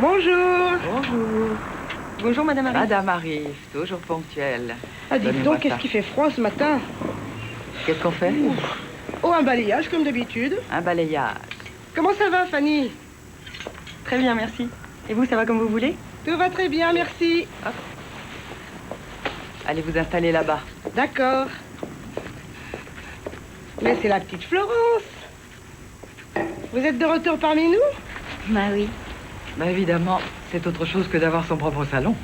Bonjour. Bonjour. Bonjour, Madame arrive. Madame arrive, toujours ponctuelle. Ah, dites Donnez-moi donc, qu'est-ce ça. qu'il fait froid ce matin? Qu'est-ce qu'on fait? Oh, un balayage comme d'habitude. Un balayage. Comment ça va, Fanny? Très bien, merci. Et vous, ça va comme vous voulez? Tout va très bien, merci. Allez vous installer là-bas. D'accord. Mais c'est la petite Florence. Vous êtes de retour parmi nous? Bah oui. Bah évidemment, c'est autre chose que d'avoir son propre salon.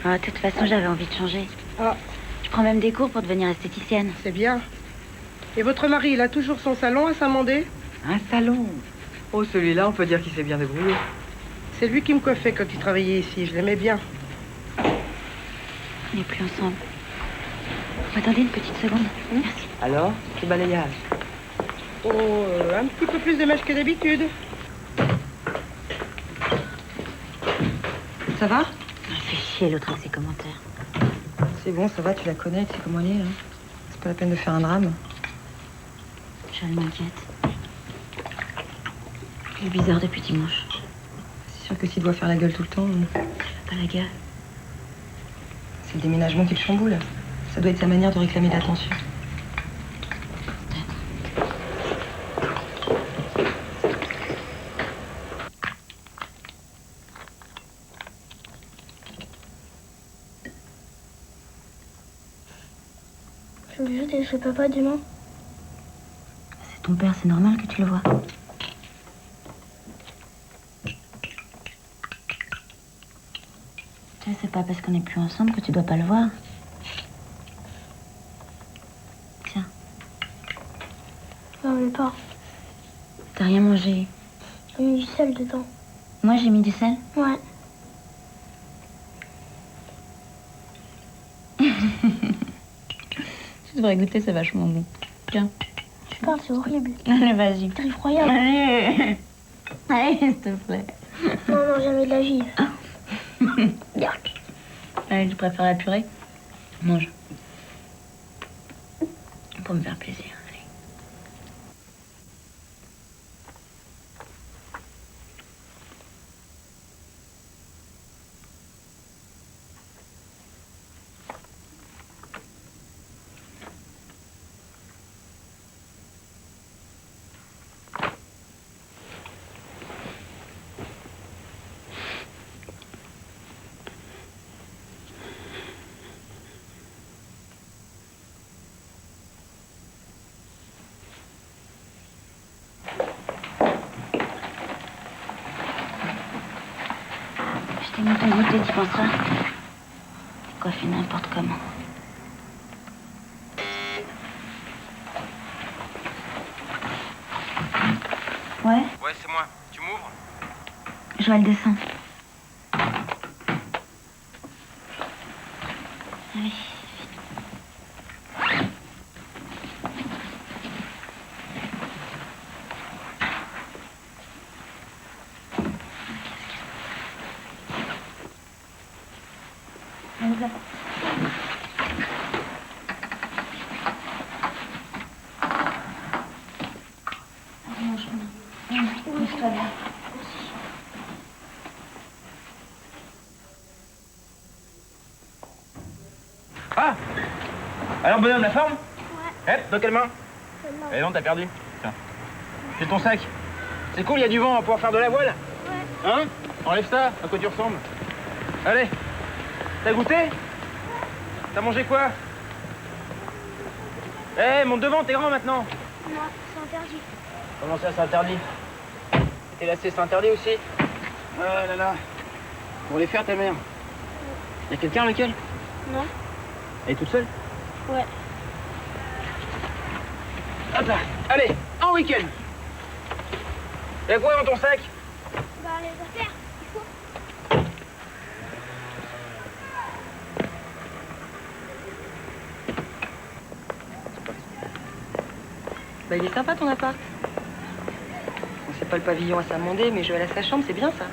Ah, de toute façon, j'avais envie de changer. Ah, Je prends même des cours pour devenir esthéticienne. c'est bien. Et votre mari, il a toujours son salon à Saint-Mandé? Un salon. Oh, celui-là, on peut dire qu'il s'est bien débrouillé. C'est lui qui me coiffait quand il travaillait ici. Je l'aimais bien. On n'est plus ensemble. Vous attendez une petite seconde? Merci. Alors, ce balayage. Oh, un petit peu plus de mèche que d'habitude. Ça va? Ça fait chier l'autre avec ses commentaires. C'est bon, ça va, tu la connais, tu sais comment elle est. Hein. C'est pas la peine de faire un drame. Je m'inquiète. Il est bizarre depuis dimanche. C'est sûr que s'il doit faire la gueule tout le temps, Pas la gueule. c'est le déménagement qui le chamboule. Ça doit être sa manière de réclamer l'attention. Je veux juste aller chez papa demain. C'est ton père, c'est normal que tu le vois. Tu sais, c'est pas parce qu'on n'est plus ensemble que tu dois pas le voir. Tiens, Non, mais pas. t'as rien mangé. J'ai mis du sel dedans. Moi, j'ai mis du sel. Ouais. Tu devrais goûter, c'est vachement bon. Tiens. Tu parles, c'est horrible. Allez, vas-y. C'est effroyable. Allez. Allez, s'il te plaît. Non, non, jamais de la vie. Yark. Allez, tu préfères la purée? Mange. Pour me faire plaisir. Allez. Je t'ai mis ton goûter, tu penseras. T'es coiffé n'importe comment. Ouais, Ouais, c'est moi. Tu m'ouvres? Joël descend. Allez. Allez, là. Allez, mange bien. Mange-toi bien. Ah! Alors, bonhomme, la forme? Ouais. Hop, dans quelle main? Seulement. Eh non, t'as perdu. Tiens. C'est ton sac. C'est cool, il y a du vent, on va pouvoir faire de la voile. Ouais. Hein? Enlève ça, à quoi tu ressembles. Allez. T'as goûté? T'as mangé quoi? Eh, monte devant, t'es grand maintenant. Non, c'est interdit. Comment ça, c'est interdit? T'es lassé, c'est interdit aussi? Ah là là. Pour les faire, ta mère. Y a quelqu'un, lequel? Non. Elle est toute seule? Ouais. Hop là. Allez, en week-end. Y'a quoi dans ton sac? Bah, les affaires, il faut. Bah, il est sympa ton appart. Bon, c'est pas le pavillon à Saint-Mandé, mais Joël à sa chambre, c'est bien ça.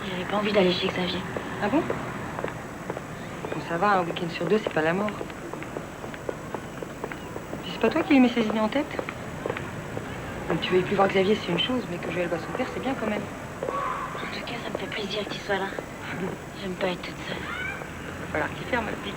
J'avais pas envie d'aller chez Xavier. Ah bon? Bon, ça va, un week-end sur deux, c'est pas la mort. Puis c'est pas toi qui lui mets ces idées en tête? Donc tu veuilles plus voir Xavier, c'est une chose, mais que Joël voit son père, c'est bien quand même. En tout cas, ça me fait plaisir que tu sois là. J'aime pas être toute seule. Il va falloir qu'il ferme, ma petite.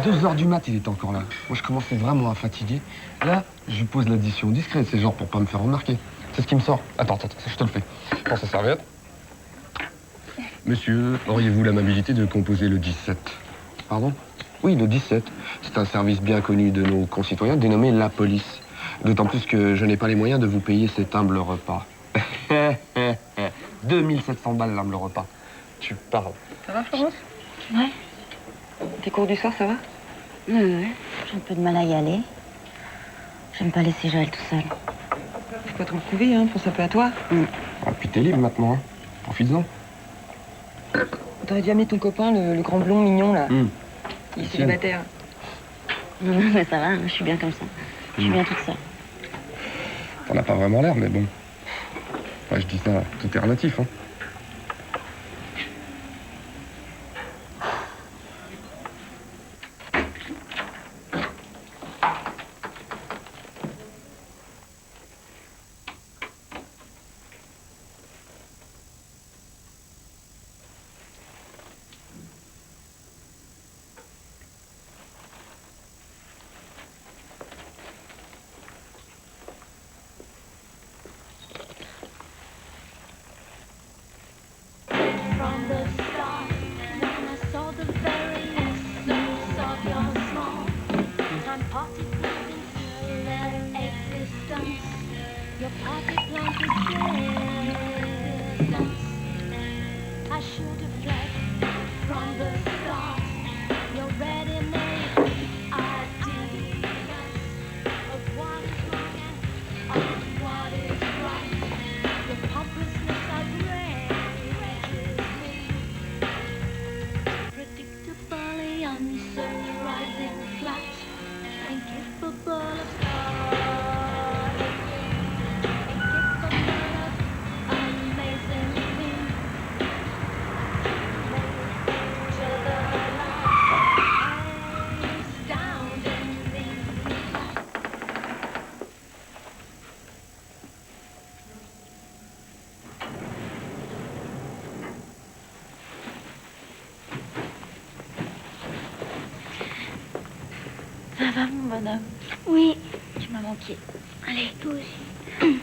2 heures du mat, il était encore là. Moi, je commençais vraiment à fatiguer. Là, je lui pose l'addition discrète, c'est genre pour pas me faire remarquer. C'est ce qui me sort. Attends, je te le fais. Prends sa serviette. Monsieur, auriez-vous l'amabilité de composer le 17? Pardon? Oui, le 17. C'est un service bien connu de nos concitoyens dénommé la police. D'autant plus que je n'ai pas les moyens de vous payer cet humble repas. 2700 balles l'humble repas. Tu parles. Ça va, Florence? Ouais. Tes cours du soir, ça va? Ouais. J'ai un peu de mal à y aller. J'aime pas laisser Joël tout seul. Faut pas trop le couver, hein. Pense un peu à toi. Ah, puis t'es libre maintenant, hein. Profites-en. T'aurais dû amener ton copain, le grand blond mignon, là. Il est Tiens. célibataire. Non, mais ça va, hein, je suis bien comme ça. Je suis bien toute seule. T'en as pas vraiment l'air, mais bon. Enfin, je dis ça, tout est relatif, hein. From the start, when I saw the very essence of your small time party within existence, your party planted distance. I should have fled from the start. Your ready-made ideas of what is wrong and of what is right. Your pompousness outrageous me, predictably uncertain, rising flat, incapable of starting, incapable of amazing things. To the light, astounding things. Ça va, mon bonhomme? Oui, Tu m'as manqué. Allez. toi aussi.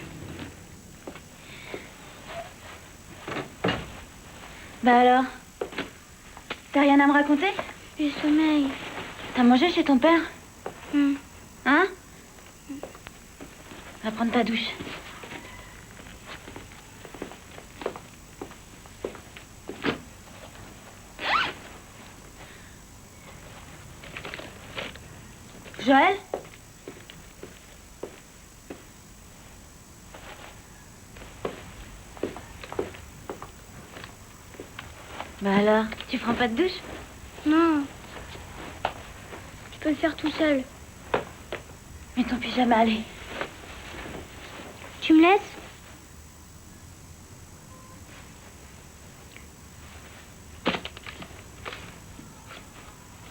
Bah alors? T'as rien à me raconter? J'ai sommeil. T'as mangé chez ton père? Hmm. Hein? Va prendre ta douche. Joël? Bah alors, tu prends pas de douche? Non. Je peux le faire tout seul. Mets ton pyjama, allez. Tu me laisses?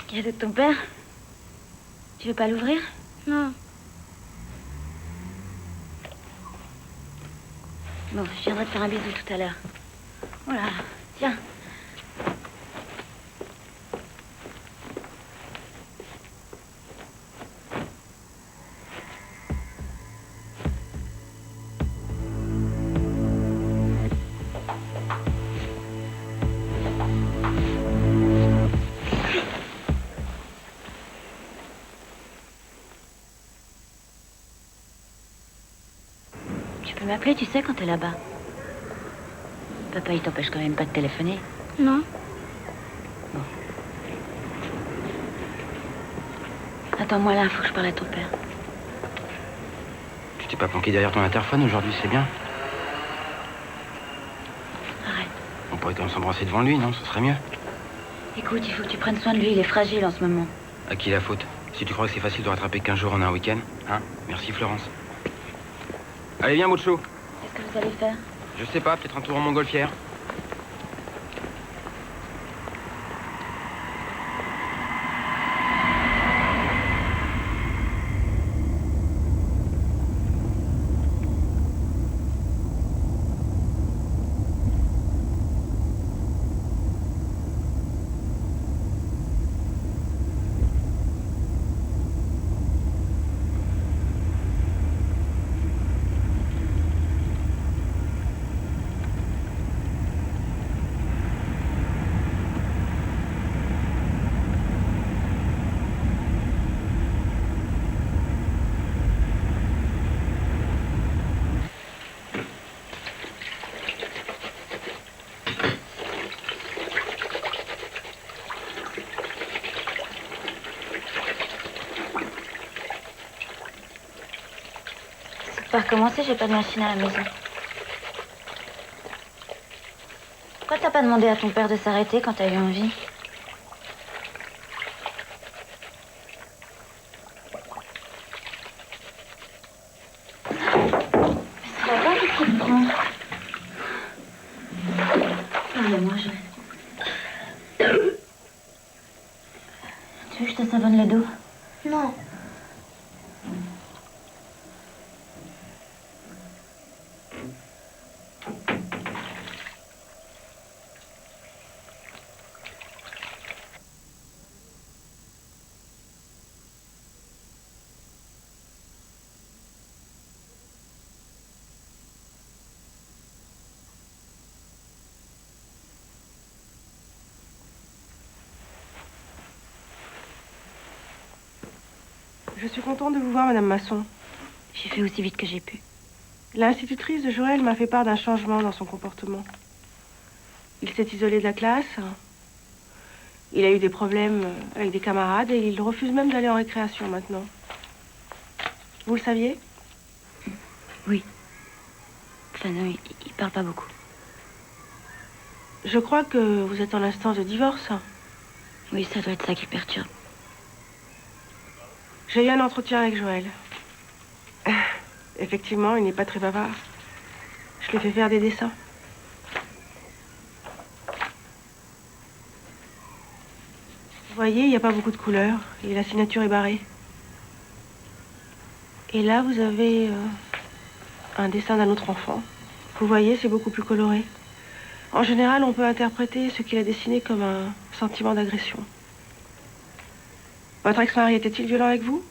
Cadeau de ton père? Tu veux pas l'ouvrir? Non. Bon, je viendrai te faire un bisou tout à l'heure. Voilà, tiens. Tu peux m'appeler, tu sais, quand t'es là-bas. Papa, il t'empêche quand même pas de téléphoner. Non. Attends-moi là, faut que je parle à ton père. Tu t'es pas planqué derrière ton interphone aujourd'hui, c'est bien. Arrête. On pourrait quand même s'embrasser devant lui, non? Ce serait mieux. Écoute, il faut que tu prennes soin de lui, il est fragile en ce moment. À qui la faute? Si tu crois que c'est facile de rattraper 15 jours en un week-end, hein? Merci Florence. Allez, viens, Mouchou. Qu'est-ce que vous allez faire? Je sais pas, peut-être un tour en montgolfière. Pas recommencer, j'ai pas de machine à la maison. Pourquoi t'as pas demandé à ton père de s'arrêter quand t'as eu envie? Ça va pas, qu'est-ce qui te prend? Parle-moi, je... Tu veux que je te savonne le dos? Non. Je suis contente de vous voir, Madame Masson. J'ai fait aussi vite que j'ai pu. L'institutrice de Joël m'a fait part d'un changement dans son comportement. Il s'est isolé de la classe. Il a eu des problèmes avec des camarades et il refuse même d'aller en récréation maintenant. Vous le saviez? Oui. Enfin non, il parle pas beaucoup. Je crois que vous êtes en instance de divorce. Oui, ça doit être ça qui le perturbe. J'ai eu un entretien avec Joël. Effectivement, il n'est pas très bavard. Je lui ai fait faire des dessins. Vous voyez, il n'y a pas beaucoup de couleurs et la signature est barrée. Et là, vous avez un dessin d'un autre enfant. Vous voyez, c'est beaucoup plus coloré. En général, on peut interpréter ce qu'il a dessiné comme un sentiment d'agression. Votre ex-mari était-il violent avec vous?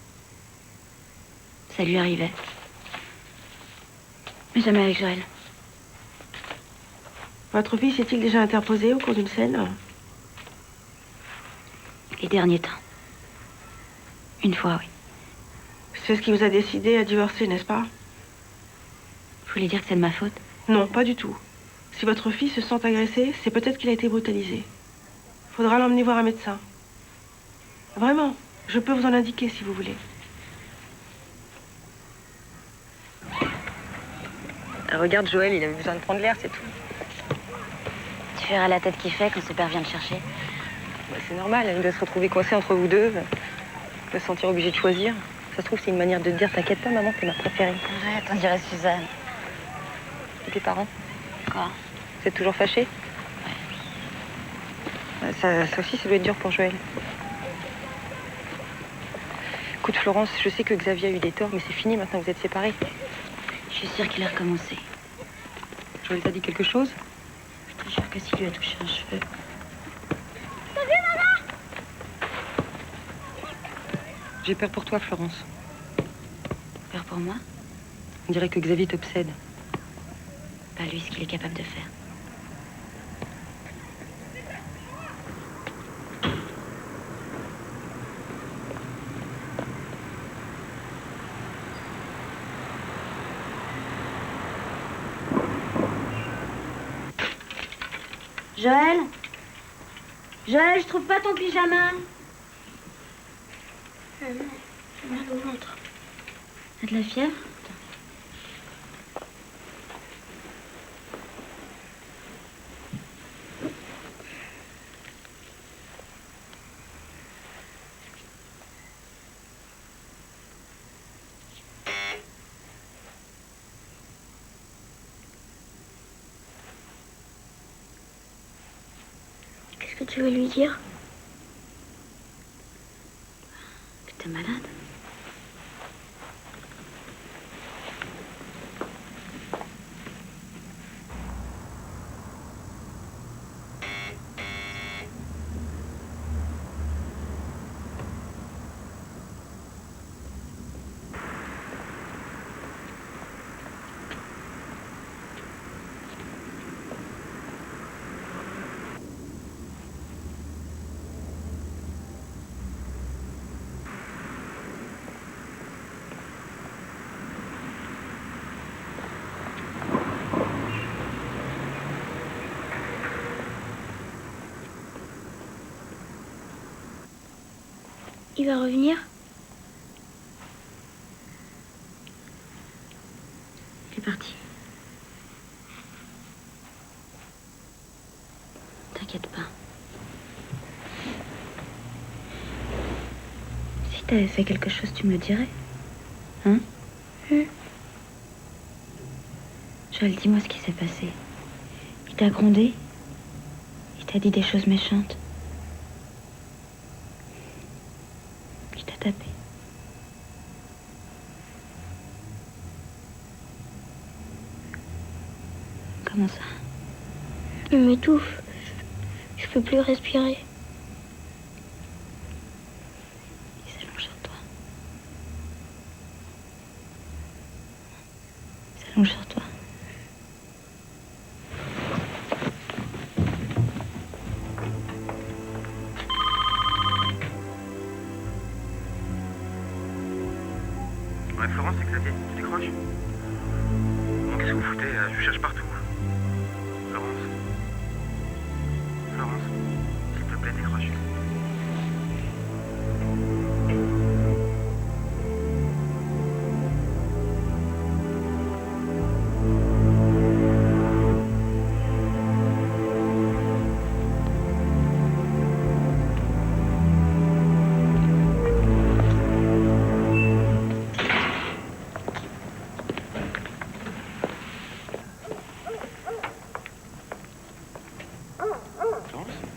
Ça lui arrivait. Mais jamais avec Joël. Votre fils s'est-il déjà interposé au cours d'une scène? Les derniers temps. Une fois, oui. C'est ce qui vous a décidé à divorcer, n'est-ce pas? Vous voulez dire que c'est de ma faute? Non, pas du tout. Si votre fils se sent agressé, c'est peut-être qu'il a été brutalisé. Faudra l'emmener voir un médecin. Vraiment, je peux vous en indiquer si vous voulez. Regarde Joël, il avait besoin de prendre l'air, c'est tout. Tu verras la tête qu'il fait quand son père vient le chercher. Bah, c'est normal, il doit se retrouver coincé entre vous deux. Il doit se sentir obligé de choisir. Ça se trouve, c'est une manière de te dire, t'inquiète pas, maman, t'es ma préférée. Arrête, on dirait Suzanne. Et tes parents? Quoi? Vous êtes toujours fâchés? Ouais. Ça aussi, ça doit être dur pour Joël. Écoute, Florence, je sais que Xavier a eu des torts, mais c'est fini, maintenant vous êtes séparés. Je suis sûre qu'il a recommencé. Joël t'a dit quelque chose? Je te jure que s'il lui a touché un cheveu. J'ai peur pour toi, Florence. Peur pour moi? On dirait que Xavier t'obsède. Pas lui, ce qu'il est capable de faire. Joël? Joël, je trouve pas ton pyjama. J'ai mal au ventre. T'as de la fièvre? Qu'est-ce que tu veux lui dire? Que t'es malade? Il va revenir? parti. T'inquiète pas. Si t'avais fait quelque chose, tu me le dirais. Hein? Joël, dis-moi ce qui s'est passé. Il t'a grondé? Il t'a dit des choses méchantes? Il t'a tapé? Comment ça? Il m'étouffe. Je peux plus respirer. Il s'allonge sur toi. Il s'allonge sur toi. Ouais, Florence, c'est Xavier. Tu décroches? Bon, qu'est-ce que vous foutez? Je vous cherche partout. Florence? Florence? S'il te plaît, décroche.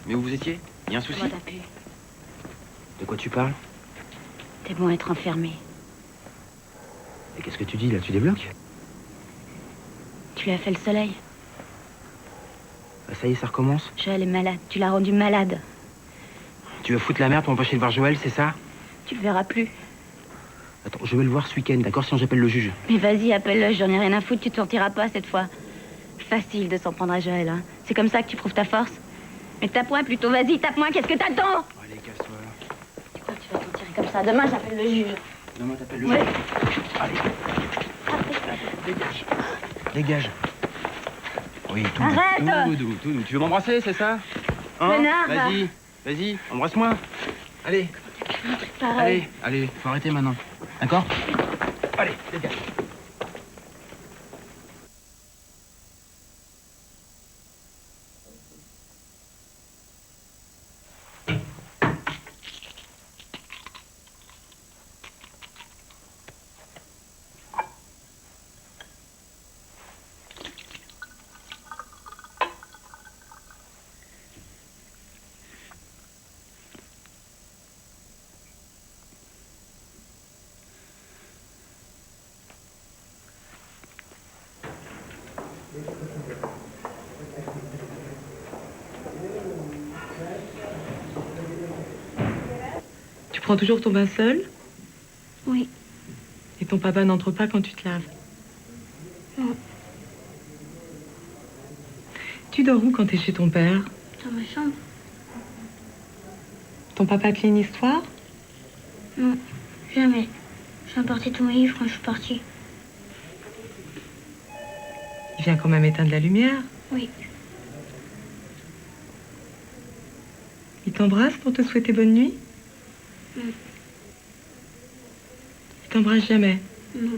Mais où vous étiez? Il y a un souci? Comment t'as pu? De quoi tu parles? T'es bon à être enfermé. Et qu'est-ce que tu dis là? Tu débloques? Tu lui as fait le soleil. Bah, ça y est, ça recommence. Joël est malade. Tu l'as rendu malade. Tu veux foutre la merde pour empêcher de voir Joël, c'est ça? Tu le verras plus. Attends, je vais le voir ce week-end, d'accord? Si on j'appelle le juge. Mais vas-y, appelle-le. J'en ai rien à foutre. Tu te sentiras pas cette fois. Facile de s'en prendre à Joël. Hein. C'est comme ça que tu prouves ta force. Mais tape-moi plutôt. Vas-y, tape-moi. Qu'est-ce que t'attends? Allez, casse-toi. Tu crois que tu vas t'en tirer comme ça? Demain, j'appelle le juge. Demain, t'appelles le Ouais. juge. Allez. Dégage. Dégage. Oui, tout doux, Arrête. tout doux, tout doux. Tu veux m'embrasser, c'est ça? Hein? Connard. Vas-y, vas-y, embrasse-moi. Allez, Pareil. allez, faut arrêter maintenant. D'accord? Allez, dégage. Tu prends toujours ton bain seul? Oui. Et ton papa n'entre pas quand tu te laves? Non. Tu dors où quand t'es chez ton père? Dans ma chambre? Ton papa te lit une histoire? Non. Jamais. J'ai emporté ton livre quand je suis partie. Il vient quand même éteindre la lumière. Oui. Il t'embrasse pour te souhaiter bonne nuit? Non. Il t'embrasse jamais? Non.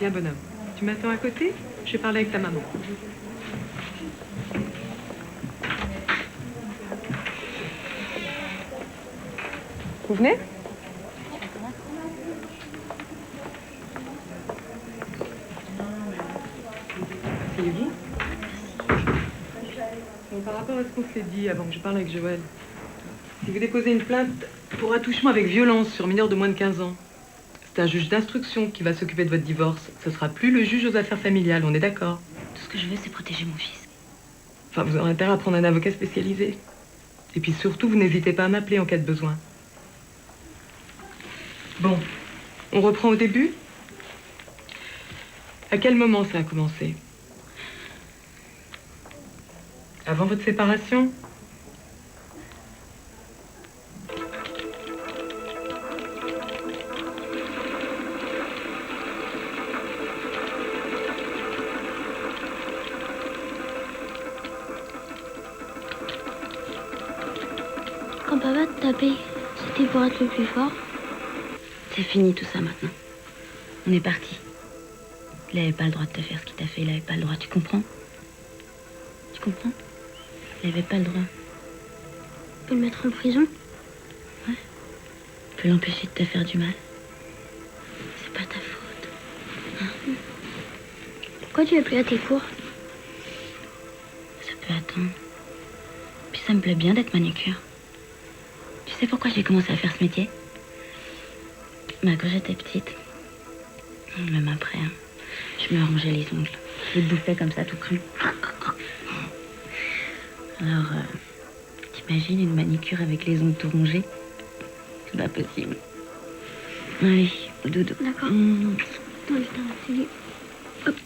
Viens, bonhomme. Tu m'attends à côté? Je vais parler avec ta maman. Vous venez? Asseyez-vous. Bon, par rapport à ce qu'on s'est dit avant que je parle avec Joël, si vous déposez une plainte pour attouchement avec violence sur mineur de moins de 15 ans, c'est un juge d'instruction qui va s'occuper de votre divorce. Ce sera plus le juge aux affaires familiales, on est d'accord? Tout ce que je veux, c'est protéger mon fils. Enfin, vous aurez intérêt à prendre un avocat spécialisé. Et puis surtout, vous n'hésitez pas à m'appeler en cas de besoin. Bon, on reprend au début? À quel moment ça a commencé? Avant votre séparation? Quand papa te tapait, c'était pour être le plus fort? C'est fini tout ça maintenant. On est parti. Il avait pas le droit de te faire ce qu'il t'a fait, il avait pas le droit, tu comprends? Tu comprends? Il avait pas le droit. On peut le mettre en prison? On peut l'empêcher de te faire du mal. C'est pas ta faute. Hein? Pourquoi tu vas plus à tes cours? Ça peut attendre. Puis ça me plaît bien d'être manucure. Tu sais pourquoi j'ai commencé à faire ce métier? Bah, quand j'étais petite, même après, hein, je me rongeais les ongles. Je les bouffais comme ça tout cru. Alors, t'imagines une manicure avec les ongles tout rongés? C'est pas possible. Allez, au dodo. D'accord. Mmh. Attends, c'est lui. Hop.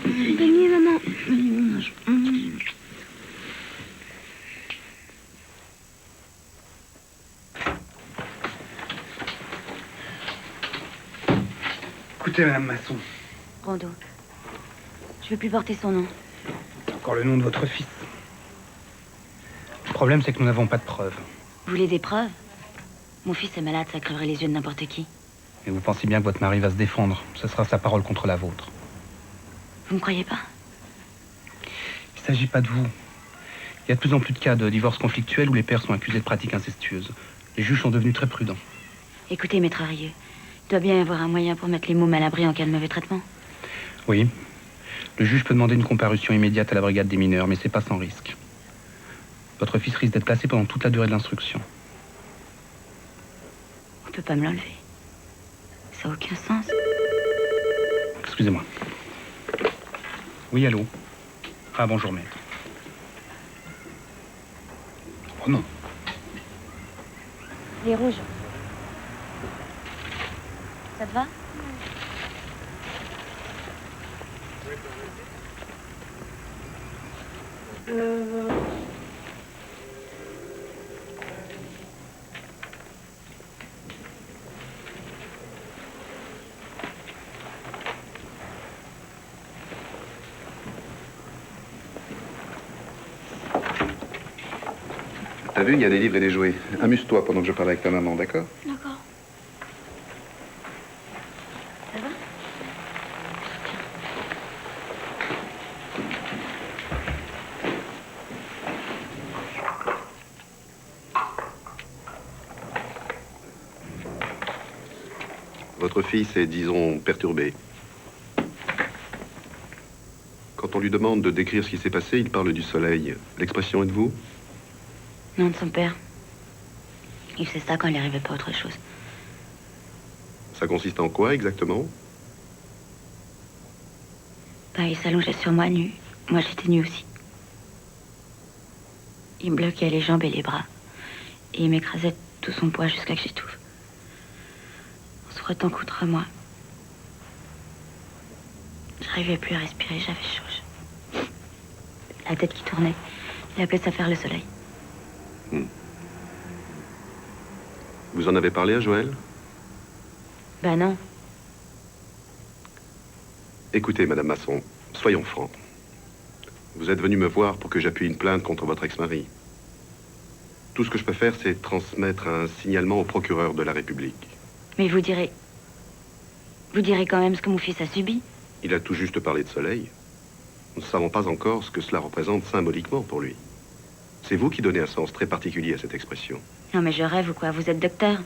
Bonne nuit, maman. Écoutez, Madame Masson, Rondeau. Je veux plus porter son nom. encore le nom de votre fils. Le problème, c'est que nous n'avons pas de preuves. Vous voulez des preuves? Mon fils est malade, ça crèverait les yeux de n'importe qui. Et vous pensez bien que votre mari va se défendre. Ce sera sa parole contre la vôtre. Vous me croyez pas? Il ne s'agit pas de vous. Il y a de plus en plus de cas de divorce conflictuel où les pères sont accusés de pratiques incestueuses. Les juges sont devenus très prudents. Écoutez, maître Arieux, il doit bien y avoir un moyen pour mettre les mômes à l'abri en cas de mauvais traitement. Oui. Le juge peut demander une comparution immédiate à la brigade des mineurs, mais c'est pas sans risque. Votre fils risque d'être placé pendant toute la durée de l'instruction. On peut pas me l'enlever. Ça n'a aucun sens. Excusez-moi. Oui, allô? Ah, bonjour, maître. Oh non. Les rouges. Ça te va? T'as vu, il y a des livres et des jouets. Amuse-toi pendant que je parle avec ta maman, d'accord? D'accord. Ça va? Votre fils est, disons, perturbé. Quand on lui demande de décrire ce qui s'est passé, il parle du soleil. L'expression est de vous? Non, de son père. Il faisait ça quand il n'arrivait pas à autre chose. Ça consiste en quoi, exactement? Bah, il s'allongeait sur moi nu. Moi, j'étais nue aussi. Il me bloquait les jambes et les bras. Et il m'écrasait tout son poids jusqu'à que j'étouffe. En se frottant contre moi. J'arrivais plus à respirer, j'avais chaud. La tête qui tournait. Il appelait ça faire le soleil. Vous en avez parlé à Joël? Bah non. Écoutez, Madame Masson, soyons francs. Vous êtes venue me voir pour que j'appuie une plainte contre votre ex-mari. Tout ce que je peux faire, c'est transmettre un signalement au procureur de la République. Mais vous direz quand même ce que mon fils a subi. Il a tout juste parlé de soleil. Nous ne savons pas encore ce que cela représente symboliquement pour lui. C'est vous qui donnez un sens très particulier à cette expression. Non mais je rêve ou quoi? Vous êtes docteur.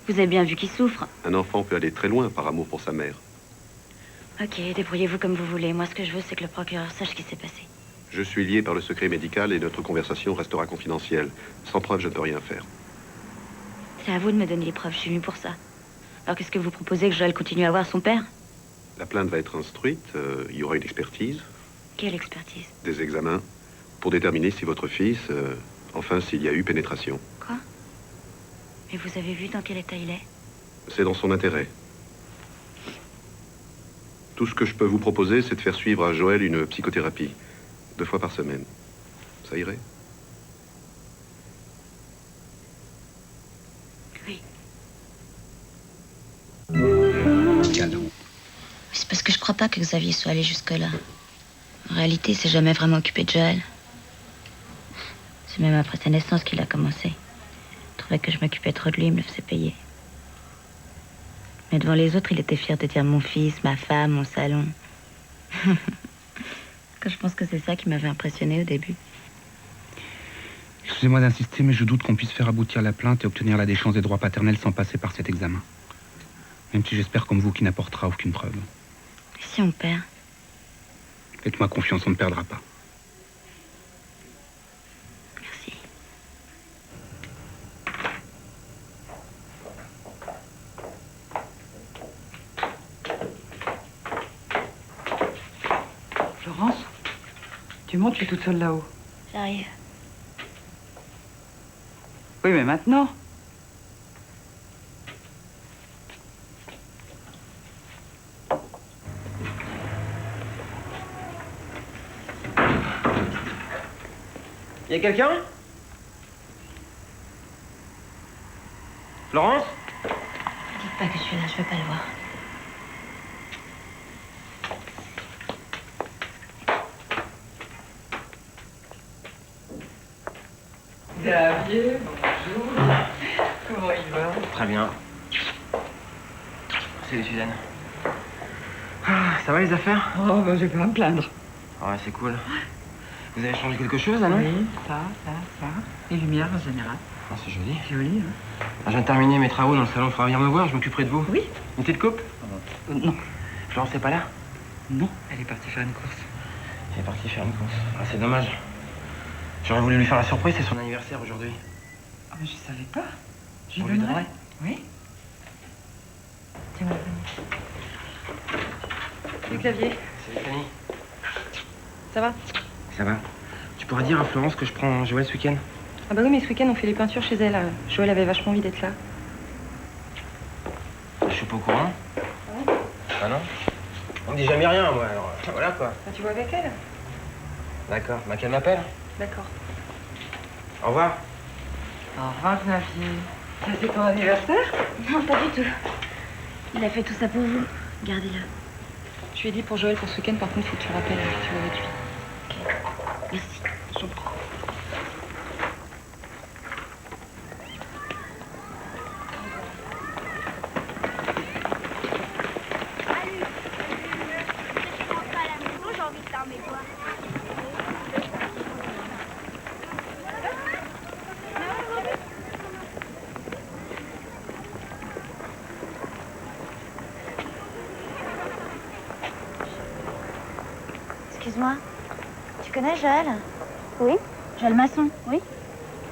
Vous avez bien vu qu'il souffre. Un enfant peut aller très loin par amour pour sa mère. Ok, débrouillez-vous comme vous voulez. Moi, ce que je veux, c'est que le procureur sache ce qui s'est passé. Je suis lié par le secret médical et notre conversation restera confidentielle. Sans preuve, je ne peux rien faire. C'est à vous de me donner les preuves. Je suis venue pour ça. Alors qu'est-ce que vous proposez? Que Joël continue à voir son père? La plainte va être instruite. Il y aura une expertise. Quelle expertise? Des examens. Pour déterminer si votre fils... enfin, s'il y a eu pénétration. Quoi? Mais vous avez vu dans quel état il est? C'est dans son intérêt. Tout ce que je peux vous proposer, c'est de faire suivre à Joël une psychothérapie. 2 fois par semaine. Ça irait? Oui. Cadeau. C'est parce que je crois pas que Xavier soit allé jusque-là. En réalité, il s'est jamais vraiment occupé de Joël. C'est même après sa naissance qu'il a commencé. Il trouvait que je m'occupais trop de lui, il me le faisait payer. Mais devant les autres, il était fier de dire mon fils, ma femme, mon salon. Que je pense que c'est ça qui m'avait impressionné au début. Excusez-moi d'insister, mais je doute qu'on puisse faire aboutir la plainte et obtenir la déchéance des droits paternels sans passer par cet examen. Même si j'espère comme vous qu'il n'apportera aucune preuve. Et si on perd? Faites-moi confiance, on ne perdra pas. Merci. Florence, tu montes, je suis toute seule là-haut. J'arrive. Oui, mais maintenant. Y a quelqu'un? Florence? Dites pas que je suis là, je veux pas le voir. Xavier, bonjour. Comment il va? Très bien. Salut Suzanne. Ah, ça va les affaires? Oh, ben, j'ai pas à me plaindre. Ouais, c'est cool. Vous avez changé quelque chose là, non? Oui, ça. Les lumières en général. Ah, c'est joli. Joli, hein? Ah, je viens de terminer mes travaux dans le salon, il faudra venir me voir, je m'occuperai de vous. Oui. Une petite coupe? Non. Florence n'est pas là? Non, elle est partie faire une course. Elle est partie faire une course. Ah, c'est dommage. J'aurais voulu lui faire la surprise, c'est son anniversaire aujourd'hui. Ah, mais je savais pas. On lui donnerait? Oui. Tiens, salut Xavier. Salut Fanny. Ça va? Ça va. Tu pourras dire à Florence que je prends Joël ce week-end? Ah bah oui, mais ce week-end, on fait les peintures chez elle. Joël avait vachement envie d'être là. Je suis pas au courant. Ah non? On me dit jamais rien, moi, alors voilà quoi. Bah, tu vois avec elle? D'accord. Bah qu'elle m'appelle. D'accord. Au revoir. Au revoir Xavier. Ça, c'est ton anniversaire? Non, pas du tout. Il a fait tout ça pour vous. Gardez-le. Je lui ai dit pour Joël pour ce week-end, par contre, faut que tu le rappelles, tu vas avec lui. Ok. Merci. Je t'en prie. Excuse-moi, tu connais Joël? Oui. Joël Masson? Oui.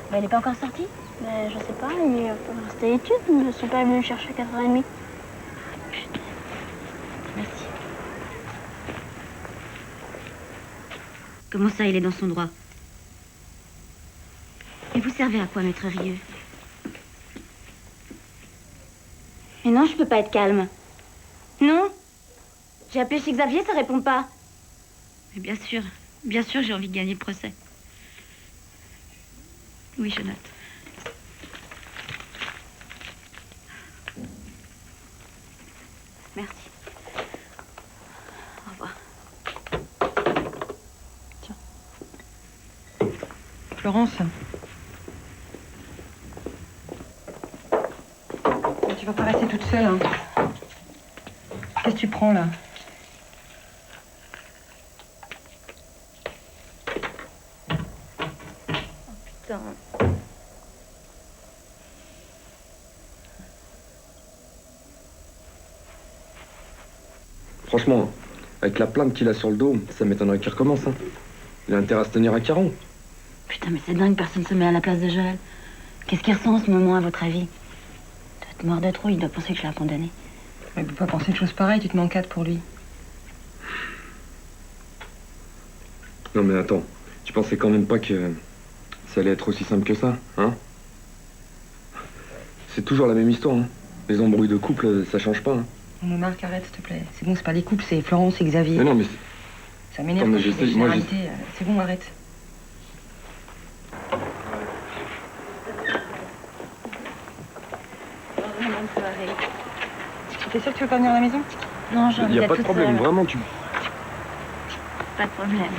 Bah, il est pas encore sorti? Ben, je sais pas, il est resté à l'étude. Son père est venu le chercher à 4h30. Merci. Comment ça, il est dans son droit? Et vous servez à quoi, maître Rieux? Mais non, je peux pas être calme. Non. J'ai appelé chez Xavier, ça répond pas. Mais bien sûr, j'ai envie de gagner le procès. Oui, je note. Merci. Au revoir. Florence. Tu vas pas rester toute seule, hein. Qu'est-ce que tu prends, là? Putain. Franchement, avec la plainte qu'il a sur le dos, ça m'étonnerait qu'il recommence. Hein. Il a intérêt à se tenir à caron. Putain, mais c'est dingue, personne se met à la place de Joël. Qu'est-ce qu'il ressent en ce moment, à votre avis? Il doit être mort de trop, il doit penser que je l'ai condamné. Mais il peut pas penser une chose pareille, tu te mets en cadre pour lui. Non mais attends, tu pensais quand même pas que ça allait être aussi simple que ça, hein? C'est toujours la même histoire, hein. Les embrouilles de couple, ça change pas, hein. Non, Marc, arrête, s'il te plaît. C'est bon, c'est pas les couples, c'est Florence et Xavier. Mais non, mais ça m'énerve Non, mais quand je tu fais des sais, moi, généralités. C'est bon, arrête. T'es sûr que tu veux pas venir à la maison? Non, j'ai il envie n'y a d'être pas de toute problème, seule. vraiment, tu... Pas de problème.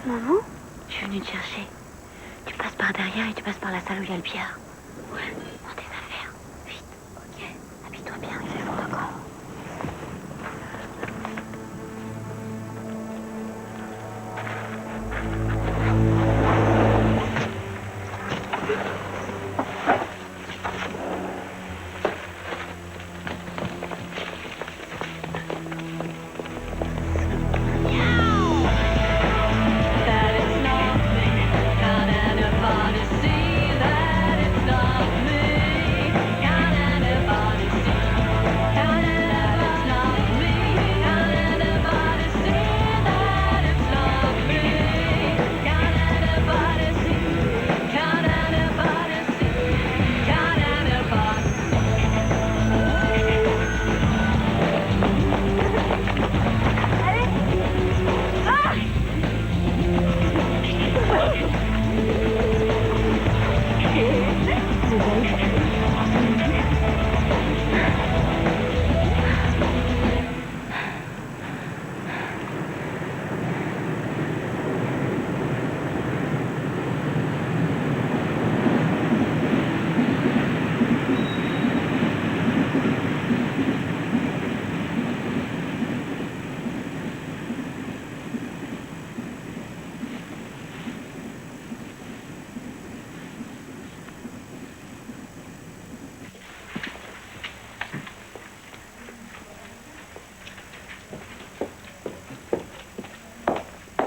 Maman? Je suis venue te chercher. Tu passes par derrière et tu passes par la salle où il y a le billard. Ouais. Prends tes affaires. Vite. Ok. Habille-toi bien, il fait froid encore.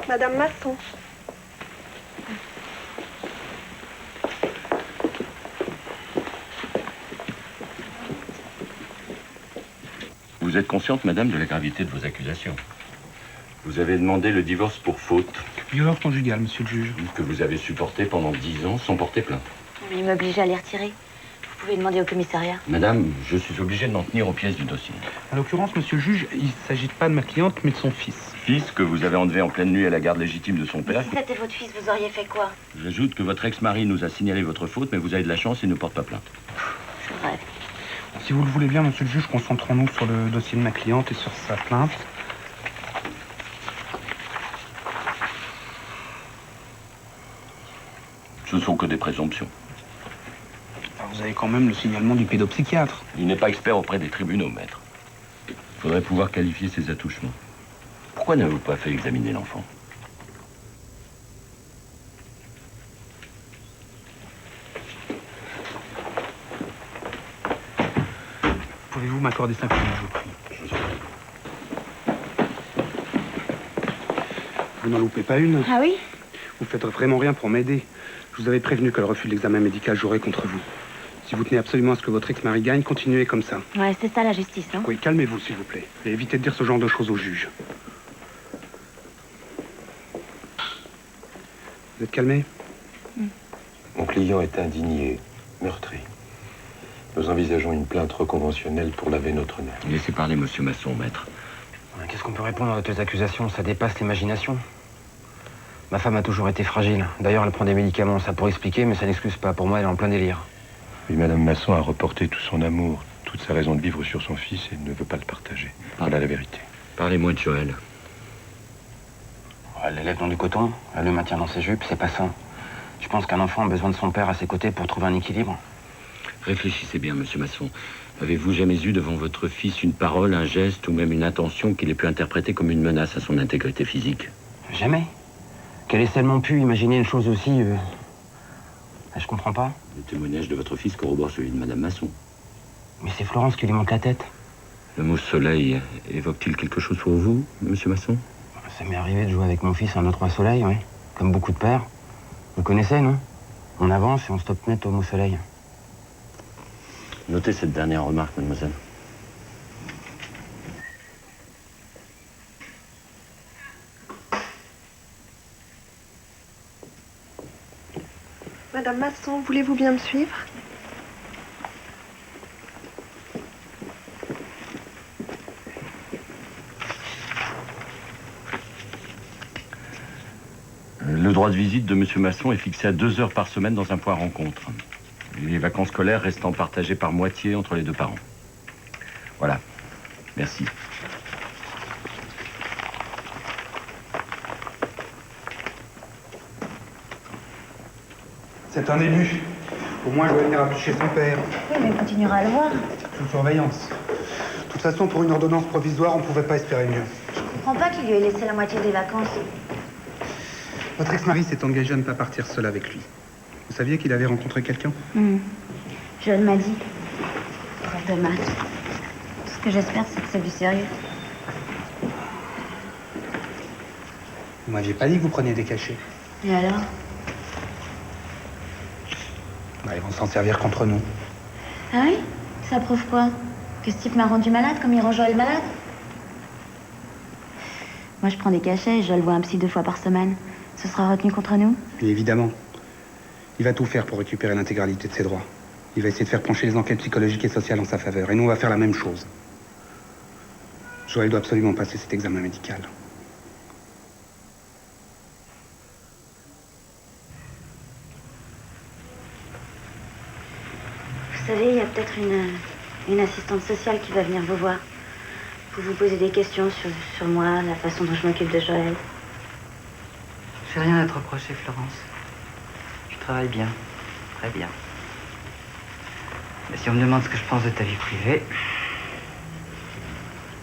Madame Masson. Vous êtes consciente, madame, de la gravité de vos accusations. Vous avez demandé le divorce pour faute. Violence conjugale, monsieur le juge. Que vous avez supporté pendant 10 ans sans porter plainte. Il m'obligeait à les retirer. Vous pouvez demander au commissariat. Madame, je suis obligé de m'en tenir aux pièces du dossier. En l'occurrence, monsieur le juge, il ne s'agit pas de ma cliente, mais de son fils. Fils que vous avez enlevé en pleine nuit à la garde légitime de son père. Si c'était votre fils, vous auriez fait quoi? J'ajoute que votre ex-mari nous a signalé votre faute, mais vous avez de la chance et ne porte pas plainte. Je rêve. Si vous le voulez bien, monsieur le juge, concentrons-nous sur le dossier de ma cliente et sur sa plainte. Ce ne sont que des présomptions. Alors, vous avez quand même le signalement du pédopsychiatre. Il n'est pas expert auprès des tribunaux, maître. Il faudrait pouvoir qualifier ses attouchements. Pourquoi n'avez-vous pas fait examiner l'enfant? Pouvez-vous m'accorder 5 minutes, je vous prie? Vous n'en loupez pas une? Ah oui? Vous faites vraiment rien pour m'aider. Je vous avais prévenu que le refus de l'examen médical jouerait contre vous. Si vous tenez absolument à ce que votre ex-mari gagne, continuez comme ça. Ouais, c'est ça la justice, hein? Oui, calmez-vous, s'il vous plaît. Et évitez de dire ce genre de choses au juge. Vous êtes calmé? Mon client est indigné, meurtri. Nous envisageons une plainte reconventionnelle pour laver notre honneur. Laissez parler monsieur Masson, maître. Qu'est-ce qu'on peut répondre à tes accusations? Ça dépasse l'imagination. Ma femme a toujours été fragile. D'ailleurs, elle prend des médicaments. Ça pourrait expliquer, mais ça n'excuse pas. Pour moi, elle est en plein délire. Oui, Madame Masson a reporté tout son amour, toute sa raison de vivre sur son fils et ne veut pas le partager. Voilà la vérité. Parlez-moi de Joël. Elle l'élève dans du coton, elle le maintient dans ses jupes, c'est pas sain. Je pense qu'un enfant a besoin de son père à ses côtés pour trouver un équilibre. Réfléchissez bien, monsieur Masson. Avez-vous jamais eu devant votre fils une parole, un geste ou même une intention qu'il ait pu interpréter comme une menace à son intégrité physique? Jamais. Qu'elle ait seulement pu imaginer une chose aussi... Je comprends pas. Le témoignage de votre fils corrobore celui de madame Masson. Mais c'est Florence qui lui monte la tête. Le mot soleil évoque-t-il quelque chose pour vous, monsieur Masson? Ça m'est arrivé de jouer avec mon fils un autre à soleil, oui. Comme beaucoup de pères. Vous connaissez, non? On avance et on stoppe net au mot soleil. Notez cette dernière remarque, mademoiselle. Madame Masson, voulez-vous bien me suivre? Le droit de visite de monsieur Masson est fixé à 2 heures par semaine dans un point rencontre. Les vacances scolaires restant partagées par moitié entre les deux parents. Voilà. Merci. C'est un début. Au moins, Joël n'ira plus chez son père. Oui, mais il continuera à le voir. Sous surveillance. De toute façon, pour une ordonnance provisoire, on ne pouvait pas espérer mieux. Je comprends pas qu'il lui ait laissé la moitié des vacances. Votre ex-mari s'est engagé à ne pas partir seul avec lui. Vous saviez qu'il avait rencontré quelqu'un? Joël m'a dit. Prof de maths. Tout ce que j'espère, c'est que c'est du sérieux. Vous m'aviez pas dit que vous preniez des cachets. Et alors? Bah, ils vont s'en servir contre nous. Ah oui? Ça prouve quoi? Que ce type m'a rendu malade comme il rend Joël malade? Moi, je prends des cachets et Joël voit un psy 2 fois par semaine. Ce sera retenu contre nous? Et évidemment. Il va tout faire pour récupérer l'intégralité de ses droits. Il va essayer de faire pencher les enquêtes psychologiques et sociales en sa faveur. Et nous, on va faire la même chose. Joël doit absolument passer cet examen médical. Vous savez, il y a peut-être une assistante sociale qui va venir vous voir. Pour vous poser des questions sur moi, la façon dont je m'occupe de Joël. J'ai rien à te reprocher, Florence. Tu travailles bien, très bien. Mais si on me demande ce que je pense de ta vie privée,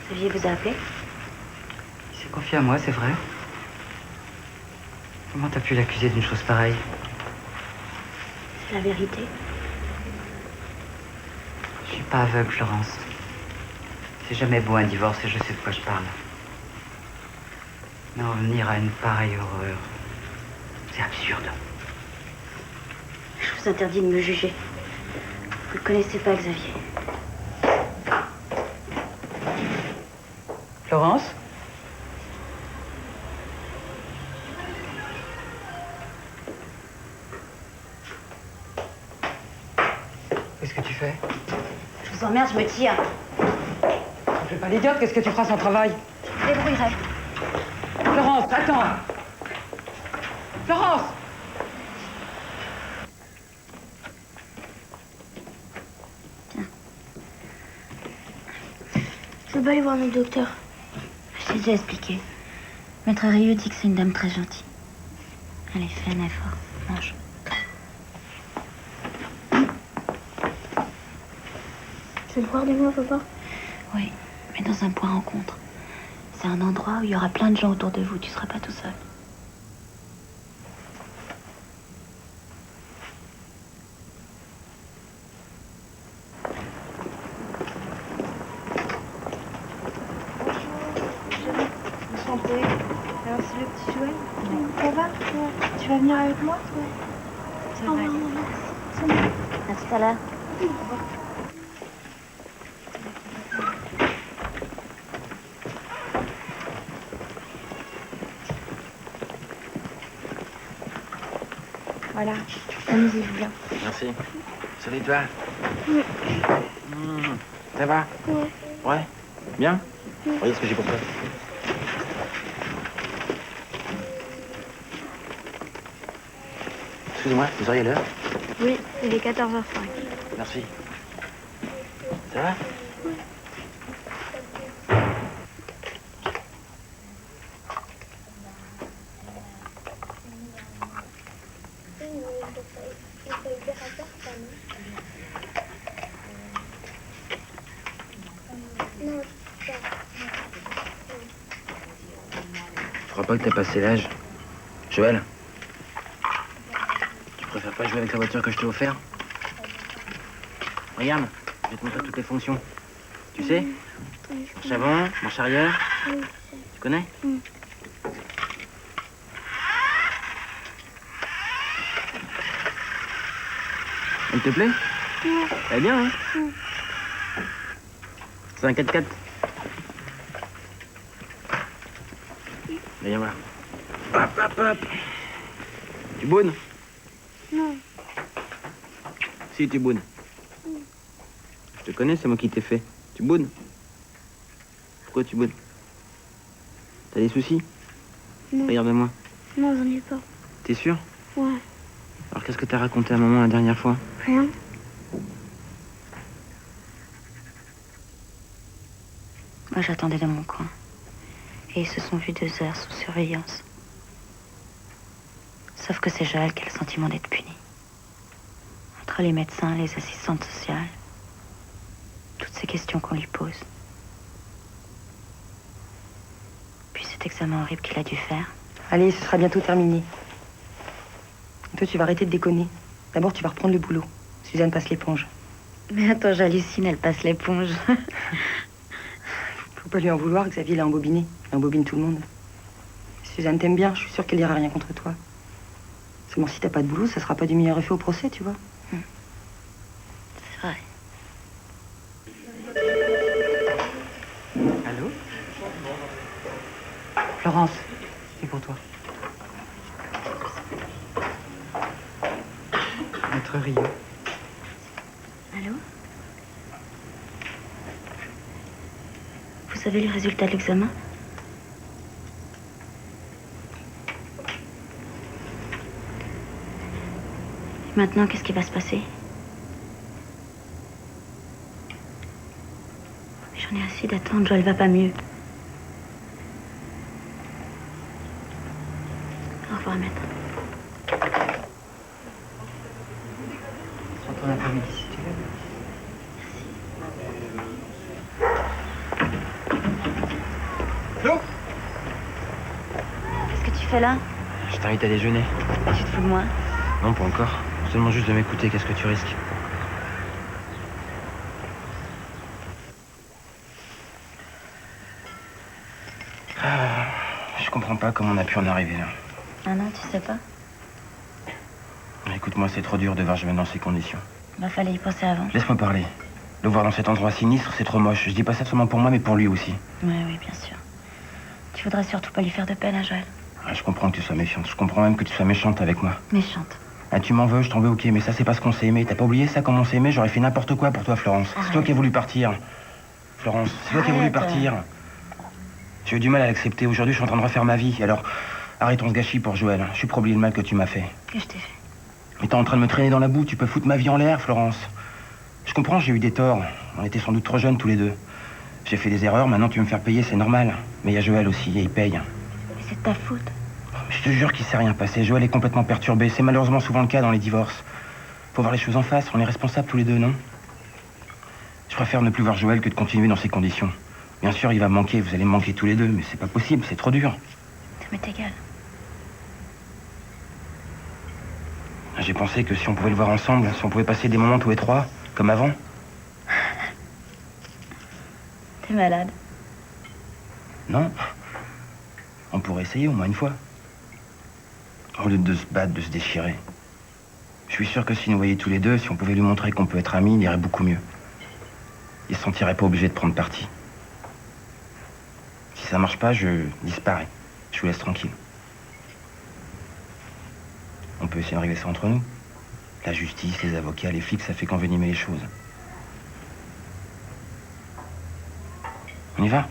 Xavier vous a appelé? il s'est confié à moi, c'est vrai. Comment t'as pu l'accuser d'une chose pareille? C'est la vérité. Je suis pas aveugle, Florence. C'est jamais beau un divorce et je sais de quoi je parle. Mais en venir à une pareille horreur, c'est absurde. Je vous interdis de me juger. Vous ne connaissez pas Xavier. Florence? Qu'est-ce que tu fais? Je vous emmerde, je me tire. Je fais pas l'idiote, qu'est-ce que tu feras sans travail? Je me débrouillerai. Florence, attends! Florence! Je veux pas aller voir notre docteur. Je t'ai déjà expliqué. Maître Rieu dit que c'est une dame très gentille. Allez, fais un effort. Mange. Tu veux le voir de moi, papa? Oui, mais dans un point rencontre. C'est un endroit où il y aura plein de gens autour de vous. Tu seras pas tout seul. Alors c'est le petit Joël. Ça va? Tu vas venir avec moi? C'est vrai. À tout à l'heure. Voilà. Amusez-vous bien. Merci. Salut toi. Oui. Ça va? Ouais. Ouais? Bien? Regarde ce que j'ai pour toi. Excusez-moi, vous auriez l'heure? Oui, il est 14h05. Merci. Ça va? Tu crois pas que t'as passé l'âge? Joël? Tu préfères pas jouer avec la voiture que je t'ai offert? Regarde, je vais te montrer toutes les fonctions. Tu sais? Marche avant, marche arrière. Tu connais? Elle te plaît? Elle est bien, hein? C'est un 4x4. Viens voir. Hop, hop, hop. Tu bounes? Non. Si, tu bounes. Je te connais, c'est moi qui t'ai fait. Tu bounes? Pourquoi tu bounes? T'as des soucis? Non. Regarde-moi. Non, j'en ai pas. T'es sûr? Ouais. Alors qu'est-ce que t'as raconté à maman la dernière fois? Rien. Moi, j'attendais dans mon coin. Et ils se sont vus 2 heures sous surveillance. Sauf que c'est Joël qui a le sentiment d'être puni. psychiatres, les médecins, les assistantes sociales. Toutes ces questions qu'on lui pose. Puis cet examen horrible qu'il a dû faire. Allez, ce sera bientôt terminé. Et toi, tu vas arrêter de déconner. D'abord, tu vas reprendre le boulot. Suzanne passe l'éponge. Mais attends, j'hallucine, elle passe l'éponge. Faut pas lui en vouloir, Xavier l'a embobiné. Il embobine tout le monde. Suzanne t'aime bien, je suis sûre qu'elle dira rien contre toi. Seulement, si t'as pas de boulot, ça sera pas du meilleur effet au procès, tu vois. C'est vrai. Allô? Florence, c'est pour toi. Notre Rio. Allô? Vous avez le résultat de l'examen? Et maintenant, qu'est-ce qui va se passer? J'en ai assez d'attendre, Joël va pas mieux. Au revoir, maître. On se retrouve l'après-midi si tu veux. Flo? Qu'est-ce que tu fais là? Je t'invite à déjeuner. Tu te fous de moi? Non, pas encore. Seulement juste de m'écouter, qu'est-ce que tu risques? Je comprends pas comment on a pu en arriver là. Ah non, tu sais pas? Écoute-moi, c'est trop dur de voir Joël dans ces conditions. Bah, fallait y penser avant. Laisse-moi parler. Le voir dans cet endroit sinistre, c'est trop moche. Je dis pas ça seulement pour moi, mais pour lui aussi. Ouais, oui, bien sûr. Tu voudrais surtout pas lui faire de peine à Joël. Ah, je comprends que tu sois méfiante. Je comprends même que tu sois méchante avec moi. Méchante. Ah, tu m'en veux, je t'en veux, ok, mais ça, c'est pas ce qu'on s'est aimé. T'as pas oublié ça, comment on s'est aimé? J'aurais fait n'importe quoi pour toi, Florence. C'est toi qui as voulu partir. Florence, c'est toi qui as voulu partir. J'ai eu du mal à l'accepter. Aujourd'hui, je suis en train de refaire ma vie. Alors, arrêtons ce gâchis pour Joël. Je suis pour oublier le mal que tu m'as fait. Que je t'ai fait? Mais t'es en train de me traîner dans la boue. Tu peux foutre ma vie en l'air, Florence. Je comprends, j'ai eu des torts. On était sans doute trop jeunes tous les deux. J'ai fait des erreurs, maintenant tu veux me faire payer, c'est normal. Mais il y a Joël aussi, et il paye. Mais c'est de ta faute. Je te jure qu'il s'est rien passé. Joël est complètement perturbé. C'est malheureusement souvent le cas dans les divorces. Faut voir les choses en face. On est responsables tous les deux, non? Je préfère ne plus voir Joël que de continuer dans ces conditions. Bien sûr, il va me manquer. Vous allez me manquer tous les deux, mais c'est pas possible. C'est trop dur. Ça m'est égal. J'ai pensé que si on pouvait le voir ensemble, si on pouvait passer des moments tous les trois, comme avant. T'es malade. Non. On pourrait essayer au moins une fois. Au lieu de se battre, de se déchirer. Je suis sûr que si nous voyions tous les deux, si on pouvait lui montrer qu'on peut être amis, il irait beaucoup mieux. Il se sentirait pas obligé de prendre parti. Si ça marche pas, je disparais. Je vous laisse tranquille. On peut essayer de régler ça entre nous. La justice, les avocats, les flics, ça fait qu'envenimer les choses. On y va?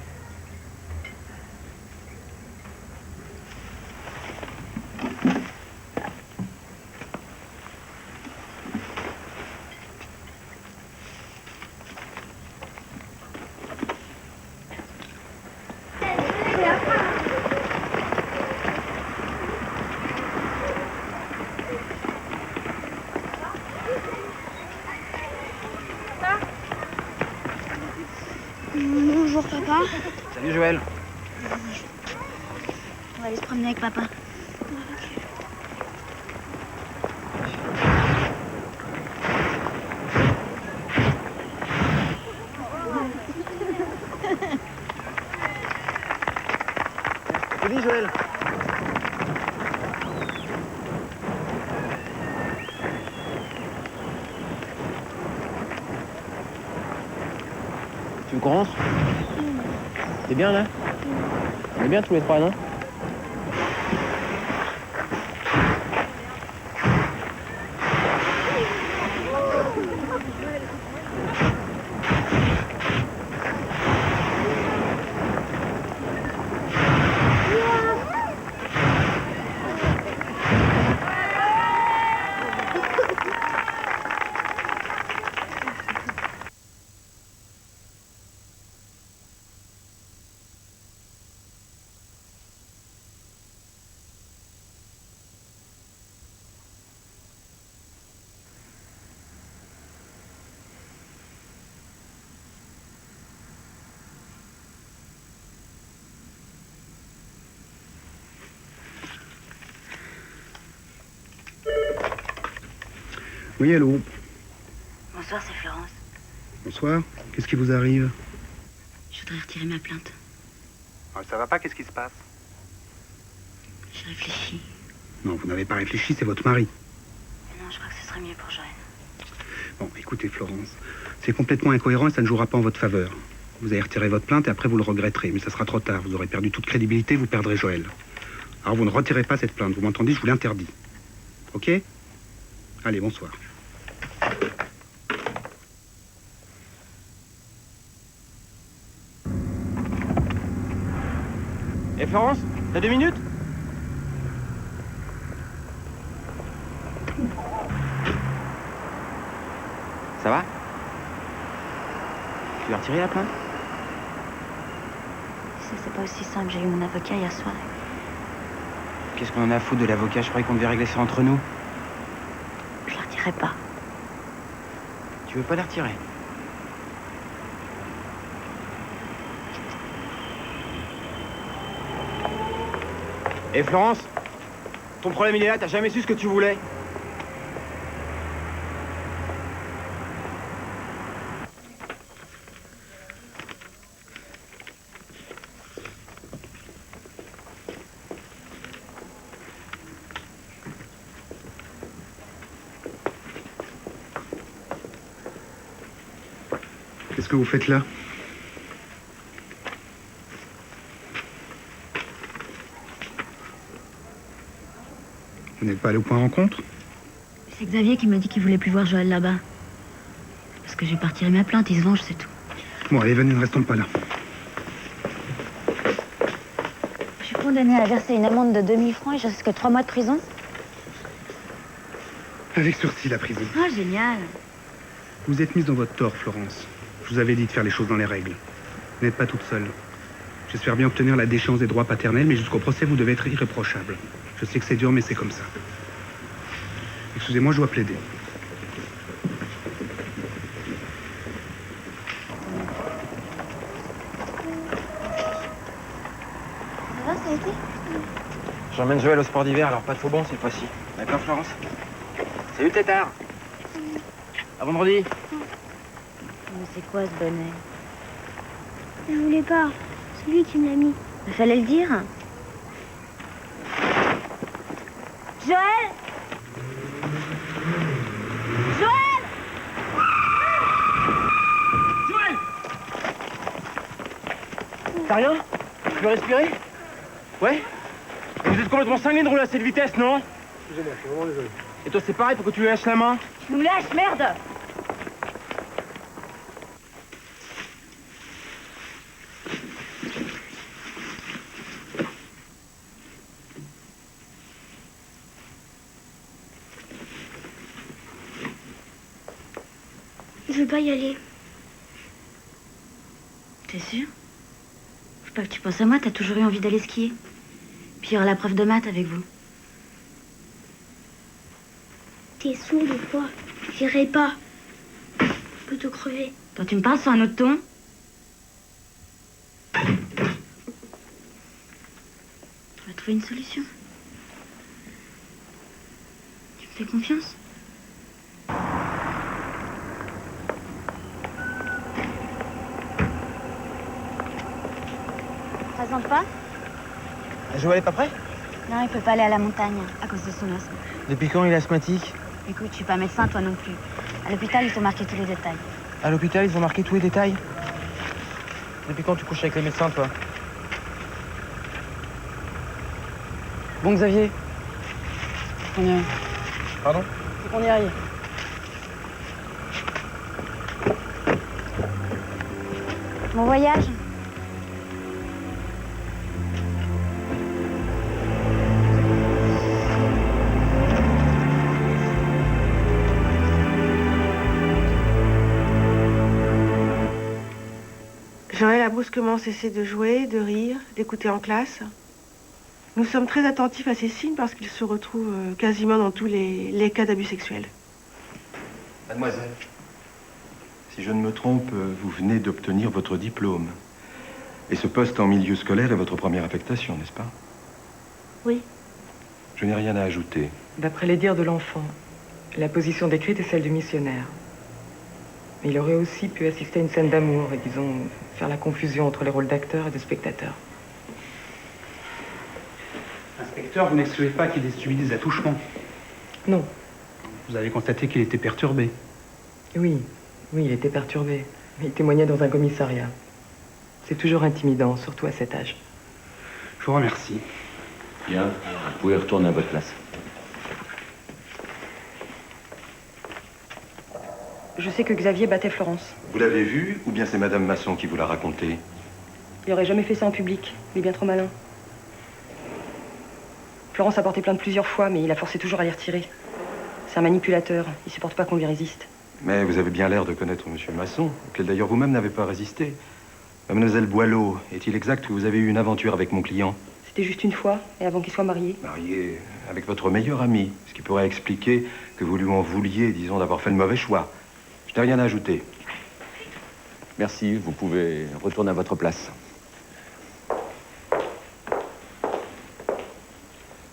Bonjour papa. Salut Joël. On va aller se promener avec papa. Salut Joël. Tu commences? T'es bien là? On est bien tous les trois, non? Oui, allô. Bonsoir, c'est Florence. Bonsoir. Qu'est-ce qui vous arrive? Je voudrais retirer ma plainte. Ça va pas, qu'est-ce qui se passe? J'ai réfléchi. Non, vous n'avez pas réfléchi, c'est votre mari. Non, je crois que ce serait mieux pour Joël. Bon, écoutez, Florence, c'est complètement incohérent et ça ne jouera pas en votre faveur. Vous allez retirer votre plainte et après vous le regretterez, mais ça sera trop tard. Vous aurez perdu toute crédibilité, vous perdrez Joël. Alors vous ne retirez pas cette plainte, vous m'entendez, je vous l'interdis. Ok? Allez, bonsoir. Et Florence, t'as 2 minutes? Ça va? Tu vas retirer la plainte? C'est pas aussi simple. J'ai eu mon avocat hier soir. Qu'est-ce qu'on en a à foutre de l'avocat? Je croyais qu'on devait régler ça entre nous. Je la retirerai pas. Tu veux pas la retirer? Et Florence, ton problème il est là, t'as jamais su ce que tu voulais. Qu'est-ce que vous faites là? Vous n'êtes pas allé au point rencontre? C'est Xavier qui m'a dit qu'il voulait plus voir Joël là-bas. Parce que j'ai pas retiré ma plainte, il se venge, c'est tout. Bon, allez, venez, ne restons pas là. Je suis condamnée à verser une amende de 2000 francs et je risque 3 mois de prison. Avec sursis, la prison. Ah, génial. Vous êtes mise dans votre tort, Florence. Je vous avais dit de faire les choses dans les règles. Vous n'êtes pas toute seule. J'espère bien obtenir la déchéance des droits paternels, mais jusqu'au procès, vous devez être irréprochable. Je sais que c'est dur, mais c'est comme ça. Excusez-moi, je dois plaider. Ça va, ça a été? J'emmène Joël au sport d'hiver, alors pas de faux bons cette fois-ci. D'accord, Florence? Salut, tétard. À vendredi. Mais c'est quoi ce bonnet? Je voulais pas. C'est lui qui me l'a mis. Il fallait le dire. Joël! Joël! Joël! T'as rien? Tu peux respirer? Ouais? Vous êtes complètement cinglé de rouler à cette vitesse, non? Excusez-moi, je suis vraiment désolé. Et toi, c'est pareil, pour que tu lui lâches la main? Tu nous lâches, merde! Je veux pas y aller. T'es sûr? Faut pas que tu penses à moi, t'as toujours eu envie d'aller skier. Puis il y aura la preuve de maths avec vous. T'es sourd ou quoi? J'irai pas. Je peux te crever. Quand tu me parles sur un autre ton, on va trouver une solution. Tu me fais confiance? Présente pas? Joël est pas prêt? Non, il peut pas aller à la montagne à cause de son asthme. Depuis quand il est asthmatique? Écoute, je suis pas médecin, toi non plus. À l'hôpital, ils t'ont marqué tous les détails. À l'hôpital, ils ont marqué tous les détails? Depuis quand tu couches avec les médecins, toi? Bon, Xavier? On y arrive. Pardon? Faut qu'on y arrive. Bon voyage. Joël a brusquement cessé de jouer, de rire, d'écouter en classe. Nous sommes très attentifs à ces signes parce qu'ils se retrouvent quasiment dans tous les cas d'abus sexuels. Mademoiselle, si je ne me trompe, vous venez d'obtenir votre diplôme. Et ce poste en milieu scolaire est votre première affectation, n'est-ce pas? Oui. Je n'ai rien à ajouter. D'après les dires de l'enfant, La position décrite est celle du missionnaire. Mais il aurait aussi pu assister à une scène d'amour et, disons, faire la confusion entre les rôles d'acteur et de spectateur. Inspecteur, vous n'excluez pas qu'il ait subi des attouchements? Non. Vous avez constaté qu'il était perturbé? Oui, il était perturbé. Mais il témoignait dans un commissariat. C'est toujours intimidant, surtout à cet âge. Je vous remercie. Bien, vous pouvez retourner à votre place. Je sais que Xavier battait Florence. Vous l'avez vu, ou bien c'est Madame Masson qui vous l'a raconté? Il aurait jamais fait ça en public. Il est bien trop malin. Florence a porté plainte plusieurs fois, mais il a forcé toujours à les retirer. C'est un manipulateur. Il supporte pas qu'on lui résiste. Mais vous avez bien l'air de connaître Monsieur Masson, auquel d'ailleurs vous-même n'avez pas résisté. Mademoiselle Boileau, est-il exact que vous avez eu une aventure avec mon client? C'était juste une fois, et avant qu'il soit marié. Marié avec votre meilleur ami, ce qui pourrait expliquer que vous lui en vouliez, disons, d'avoir fait le mauvais choix. Je n'ai rien à ajouter. Merci, vous pouvez retourner à votre place.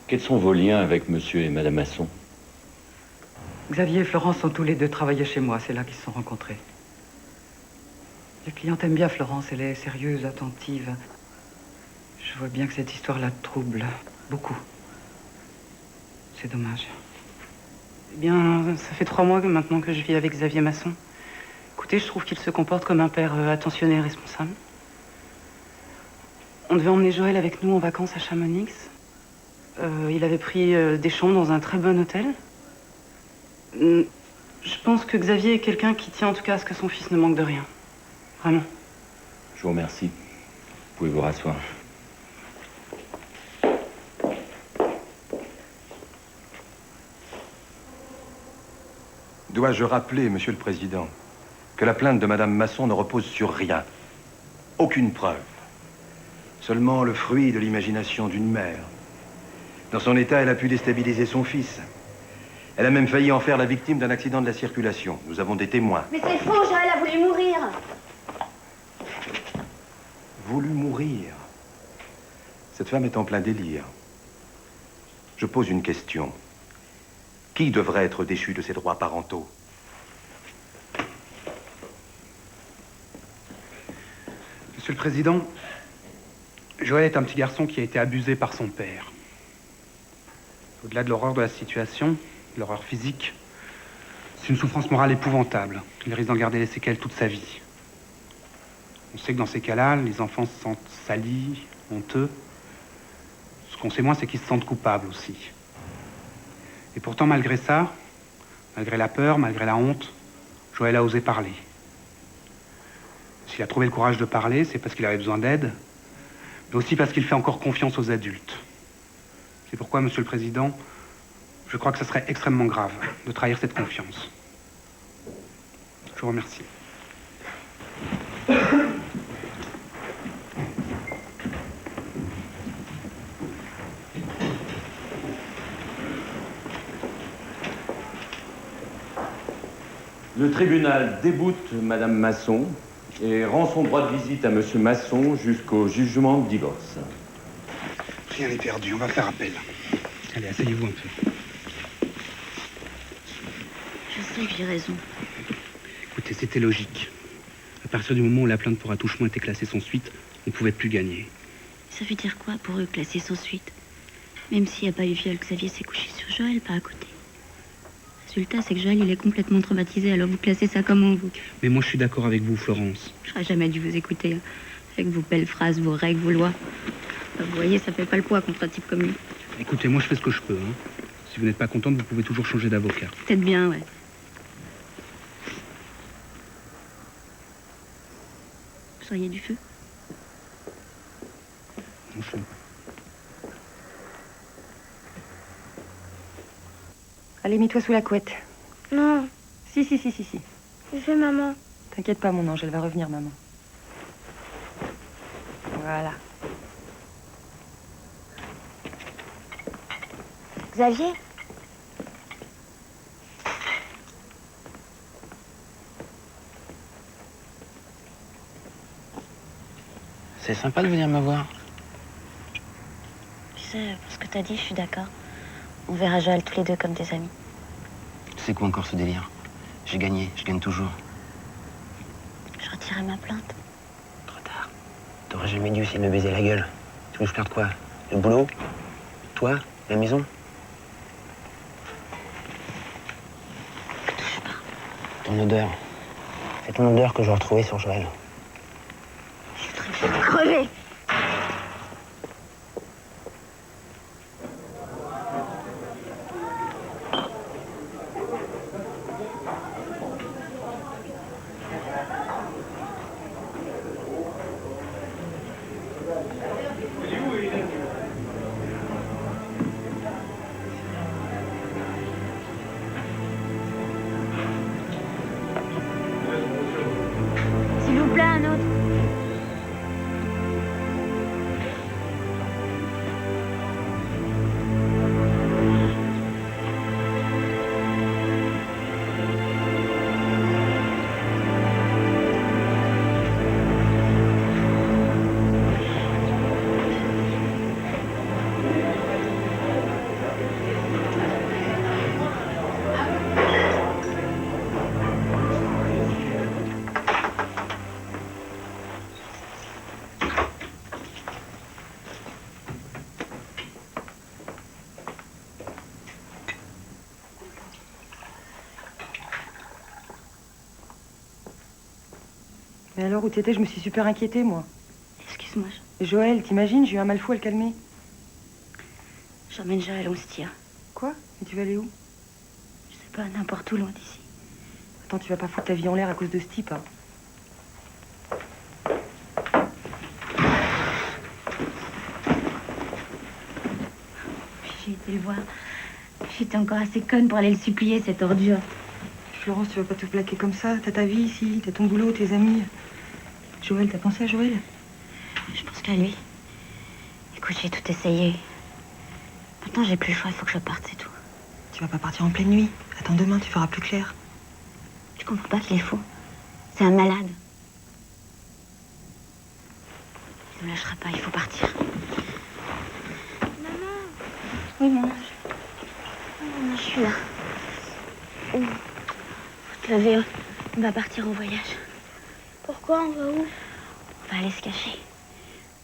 Quels sont vos liens avec monsieur et madame Masson? Xavier et Florence ont tous les deux travaillé chez moi. C'est là qu'ils se sont rencontrés. Les clientes aiment bien Florence. Elle est sérieuse, attentive. Je vois bien que cette histoire la trouble beaucoup. C'est dommage. Eh bien, ça fait 3 mois maintenant que je vis avec Xavier Masson. Écoutez, je trouve qu'il se comporte comme un père attentionné et responsable. On devait emmener Joël avec nous en vacances à Chamonix. Il avait pris des chambres dans un très bon hôtel. Je pense que Xavier est quelqu'un qui tient en tout cas à ce que son fils ne manque de rien. Vraiment. Je vous remercie. Vous pouvez vous rasseoir. Dois-je rappeler, Monsieur le Président, que la plainte de Madame Masson ne repose sur rien. Aucune preuve. Seulement le fruit de l'imagination d'une mère. Dans son état, elle a pu déstabiliser son fils. Elle a même failli en faire la victime d'un accident de la circulation. Nous avons des témoins. Mais c'est faux, Joël a voulu mourir. Voulu mourir. Cette femme est en plein délire. Je pose une question. Qui devrait être déchu de ses droits parentaux? Monsieur le Président, Joël est un petit garçon qui a été abusé par son père. Au-delà de l'horreur de la situation, de l'horreur physique, c'est une souffrance morale épouvantable. Il risque d'en garder les séquelles toute sa vie. On sait que dans ces cas-là, les enfants se sentent salis, honteux. Ce qu'on sait moins, c'est qu'ils se sentent coupables aussi. Et pourtant, malgré ça, malgré la peur, malgré la honte, Joël a osé parler. S'il a trouvé le courage de parler, c'est parce qu'il avait besoin d'aide, mais aussi parce qu'il fait encore confiance aux adultes. C'est pourquoi, Monsieur le Président, je crois que ce serait extrêmement grave de trahir cette confiance. Je vous remercie. Le tribunal déboute Madame Masson et rend son droit de visite à Monsieur Masson jusqu'au jugement de divorce. Rien n'est perdu, on va faire appel. Allez, asseyez-vous un peu. Je sais que j'ai raison. Écoutez, c'était logique. À partir du moment où la plainte pour attouchement était classée sans suite, on ne pouvait plus gagner. Ça veut dire quoi pour eux, classer sans suite? Même s'il n'y a pas eu viol, Xavier s'est couché sur Joël, pas à côté. Le résultat, c'est que Joël, il est complètement traumatisé, alors vous classez ça comment, vous? Mais moi, je suis d'accord avec vous, Florence. J'aurais jamais dû vous écouter, hein, avec vos belles phrases, vos règles, vos lois. Vous voyez, ça fait pas le poids contre un type comme lui. Écoutez, moi, je fais ce que je peux. Hein. Si vous n'êtes pas contente, vous pouvez toujours changer d'avocat. Peut-être bien, ouais. Vous seriez du feu? Bonjour. Allez, mets-toi sous la couette. Non, Si. je veux maman. T'inquiète pas, mon ange, elle va revenir, maman. Voilà. Xavier? C'est sympa de venir me voir. Tu sais, pour ce que t'as dit, je suis d'accord. On verra Joël tous les deux comme des amis. C'est quoi encore ce délire? J'ai gagné, je gagne toujours. Je retirais ma plainte. T'aurais jamais dû essayer de me baiser la gueule. Tu veux que je perde quoi? Le boulot? Toi? La maison? Ton odeur. C'est ton odeur que je retrouvais sur Joël. Je vais crever. S'il vous plaît, un autre. Mais alors, où t'étais? Je me suis super inquiétée, moi. Excuse-moi, Et Joël, t'imagines, j'ai eu un mal fou à le calmer. j'emmène Joël, on se tire. Quoi? Mais tu vas aller où? Je sais pas, n'importe où, loin d'ici. Attends, tu vas pas foutre ta vie en l'air à cause de ce type, hein. J'ai été le voir. J'étais encore assez conne pour aller le supplier, cette ordure. Florence, tu vas pas te plaquer comme ça. T'as ta vie ici, t'as ton boulot, tes amis. Joël, t'as pensé à Joël? Je pense qu'à lui. Écoute, j'ai tout essayé. Maintenant, j'ai plus le choix, il faut que je parte, c'est tout. Tu vas pas partir en pleine nuit. Attends, demain, tu feras plus clair. Tu comprends pas qu'il est fou? C'est un malade. Il ne lâchera pas, il faut partir. Maman. Oui, mon ange. Maman, je suis là. Faut te lever, on va partir en voyage. Pourquoi? On va où? On va aller se cacher.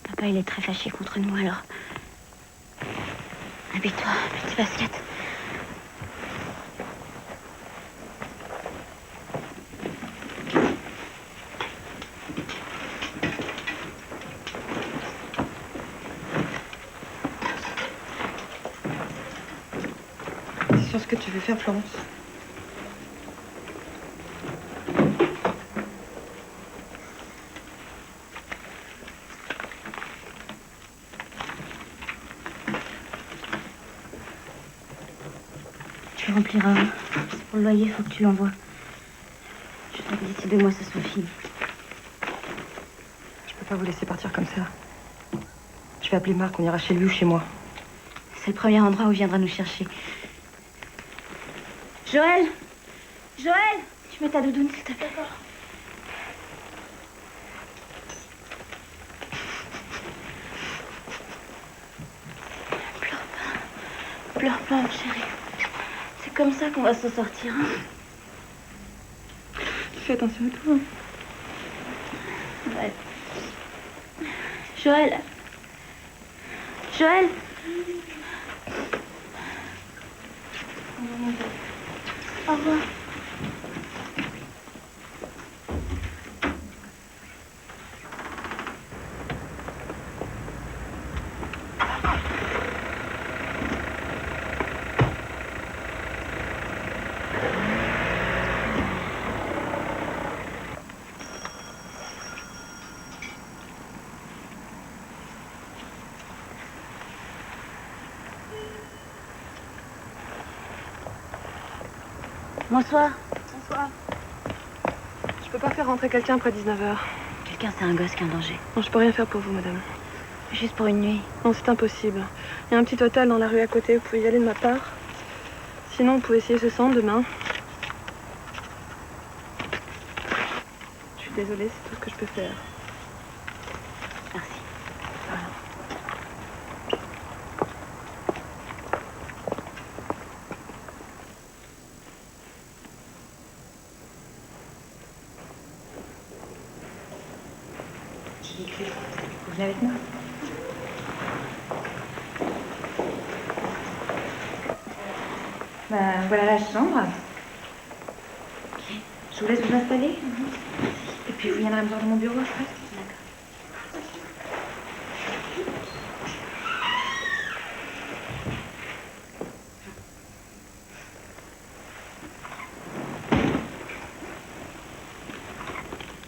Papa, il est très fâché contre nous, alors... Habille-toi, mets tes baskets. C'est sur ce que tu veux faire, Florence? Tu rempliras. C'est pour le loyer, il faut que tu l'envoies. Je veux que d'ici 2 mois, ça soit fini. Je peux pas vous laisser partir comme ça. Je vais appeler Marc, on ira chez lui ou chez moi. C'est le premier endroit où il viendra nous chercher. Joël! Joël! Tu mets ta doudoune, s'il te plaît. D'accord. Pleure pas, mon chéri. C'est comme ça qu'on va s'en sortir, hein? Fais attention à toi. Ouais. Joël! Joël! Au revoir. Bonsoir. Bonsoir. Je peux pas faire rentrer quelqu'un après 19h. Quelqu'un, c'est un gosse qui est en danger. Non, je peux rien faire pour vous, madame. Juste pour une nuit. Non, c'est impossible. Il y a un petit hôtel dans la rue à côté, vous pouvez y aller de ma part. Sinon, vous pouvez essayer ce centre demain. Je suis désolée, c'est tout ce que je peux faire. Merci. Voilà. ridicule. Vous venez avec moi? Ben, voilà la chambre. Ok. Je vous laisse vous installer. Et puis vous viendrez me voir dans mon bureau après.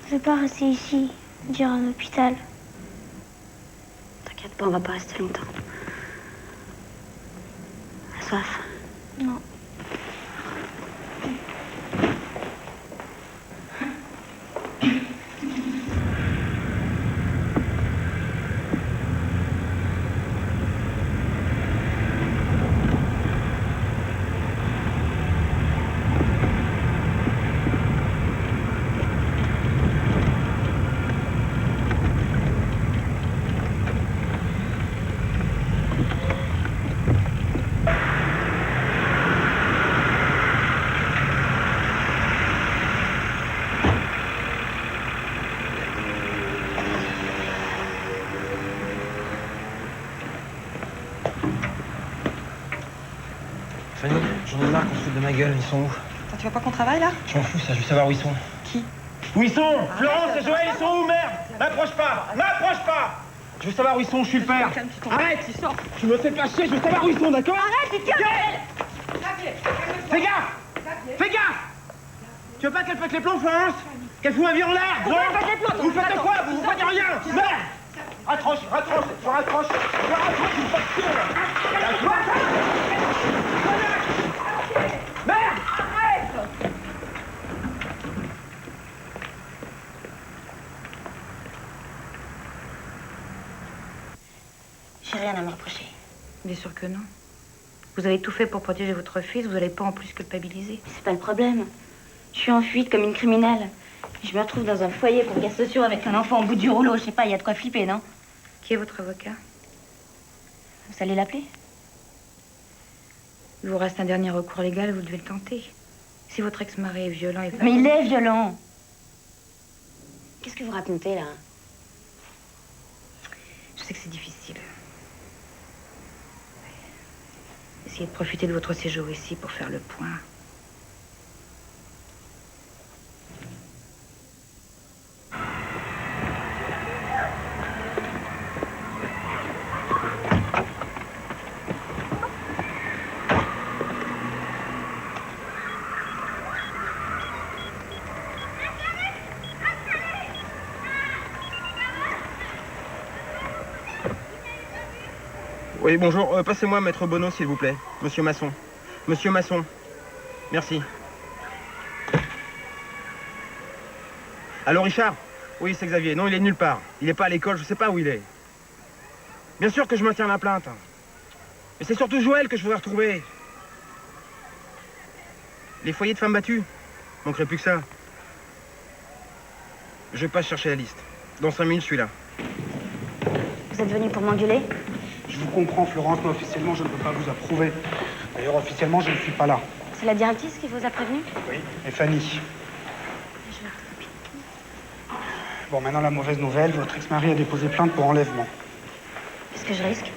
Je vais pas rester ici, dire un hôpital. T'inquiète pas, on va pas rester longtemps. T'as soif? Non. Fanny, j'en ai marre qu'on se foute de ma gueule, ils sont où? Attends, tu veux pas qu'on travaille là? Je m'en fous, ça, je veux savoir où ils sont. Qui? Où ils sont? Florence et Joël, ils sont où, merde? M'approche pas! M'approche pas! Je veux savoir où ils sont, je suis le père. Arrête! Tu me fais pas chier, je veux savoir où ils sont, d'accord? Arrête, tiens! Fais gaffe! Fais gaffe! Tu veux pas qu'elle pète les plombs, Florence? Qu'elle fout ma vie en l'air? Non! Vous faites quoi? Vous faites rien! Merde! Raccroche, raccroche, je raccroche, je raccroche, une facture! Merde! Arrête! J'ai rien à me reprocher. Bien sûr que non. Vous avez tout fait pour protéger votre fils, vous n'allez pas en plus culpabiliser. C'est pas le problème. Je suis en fuite comme une criminelle. Je me retrouve dans un foyer pour cas sociaux avec un enfant au bout du rouleau. Je sais pas, il y a de quoi flipper, non? Qui est votre avocat? Vous allez l'appeler? Il vous reste un dernier recours légal, vous devez le tenter. Si votre ex-mari est violent et... Mais il est violent. Qu'est-ce que vous racontez, là? Je sais que c'est difficile. Essayez de profiter de votre séjour ici pour faire le point. Oui, bonjour. Passez-moi Maître Bonneau, s'il vous plaît. Monsieur Masson. Monsieur Masson. Merci. Allô, Richard? Oui, c'est Xavier. Non, il est nulle part. Il n'est pas à l'école, je sais pas où il est. Bien sûr que je maintiens la plainte. Mais c'est surtout Joël que je voudrais retrouver. Les foyers de femmes battues. Manquerait plus que ça. Je passe chercher la liste. Dans 5 minutes, je suis là. Vous êtes venu pour m'engueuler? Je vous comprends, Florence, mais officiellement, je ne peux pas vous approuver. D'ailleurs, officiellement, je ne suis pas là. C'est la directrice qui vous a prévenu? Oui. Et Fanny. Bon, maintenant, la mauvaise nouvelle, votre ex-mari a déposé plainte pour enlèvement. Qu'est-ce que je risque?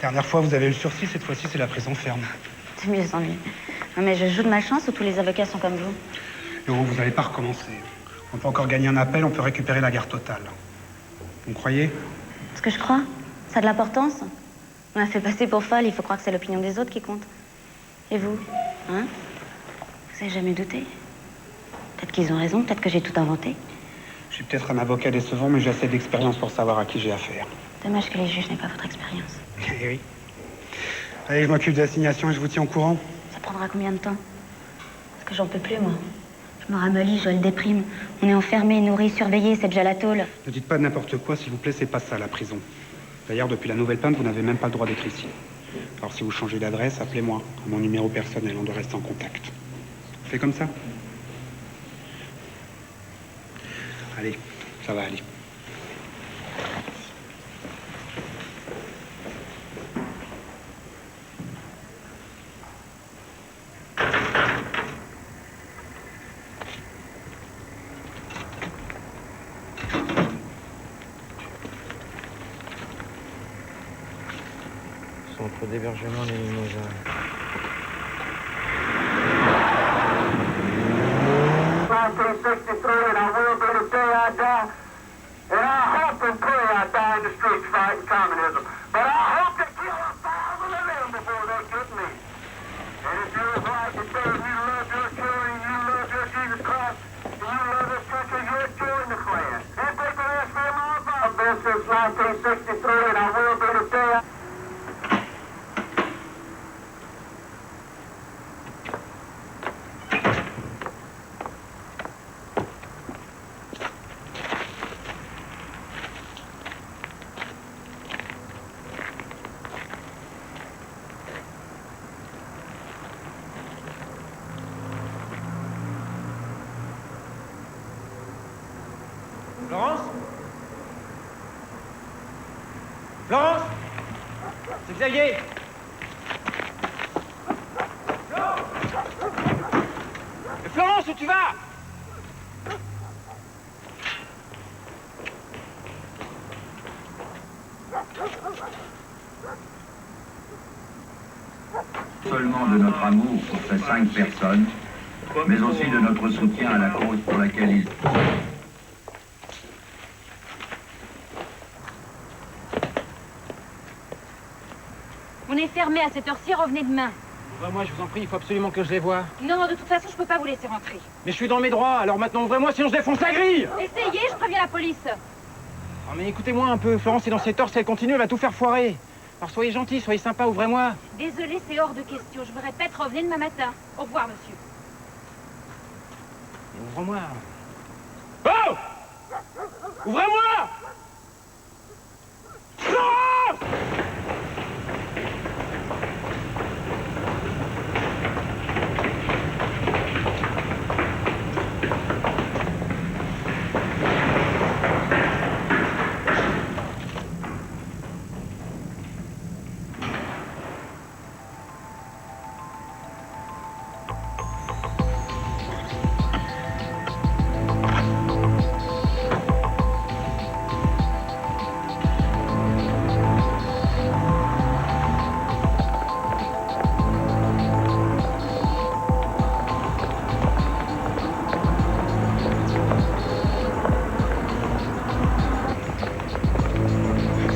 Dernière fois, vous avez eu le sursis, cette fois-ci, c'est la prison ferme. C'est mieux sans lui. Non, mais je joue de malchance ou tous les avocats sont comme vous? Héros, vous n'allez pas recommencer. On peut encore gagner un appel, on peut récupérer la garde totale. Vous me croyez? Ce que je crois? Ça a de l'importance? On m'a fait passer pour folle, il faut croire que c'est l'opinion des autres qui compte. Et vous? Hein? Vous avez jamais douté? Peut-être qu'ils ont raison, peut-être que j'ai tout inventé. Je suis peut-être un avocat décevant, mais j'ai assez d'expérience pour savoir à qui j'ai affaire. Dommage que les juges n'aient pas votre expérience. Eh oui. Allez, je m'occupe de l'assignation et je vous tiens au courant. Ça prendra combien de temps? Parce que j'en peux plus, moi. Je me ramollis, je le déprime. On est enfermés, nourris, surveillés, c'est déjà la tôle. Ne dites pas n'importe quoi, s'il vous plaît, c'est pas ça, la prison. D'ailleurs, depuis la nouvelle plainte, vous n'avez même pas le droit d'être ici. Alors, si vous changez d'adresse, appelez-moi, à mon numéro personnel, on doit rester en contact. On fait comme ça? Allez, ça va aller. centre d'hébergement des Mimosas. Florence? Florence? C'est Xavier! Florence, où tu vas? Seulement de notre amour pour ces 5 personnes, mais aussi de notre soutien à la cause pour laquelle ils... On est fermé à cette heure-ci, revenez demain. Ouvrez-moi, je vous en prie, il faut absolument que je les voie. Non, de toute façon, je peux pas vous laisser rentrer. Mais je suis dans mes droits, alors maintenant ouvrez-moi, sinon je défonce la grille! Essayez, je préviens la police. Oh, mais écoutez-moi un peu, Florence est dans cette heure, si elle continue, elle va tout faire foirer. Alors soyez gentil, soyez sympa, ouvrez-moi. Désolée, c'est hors de question. Je me répète, revenez demain matin. Au revoir, monsieur. Ouvre-moi. Oh! Ouvrez-moi! Florence!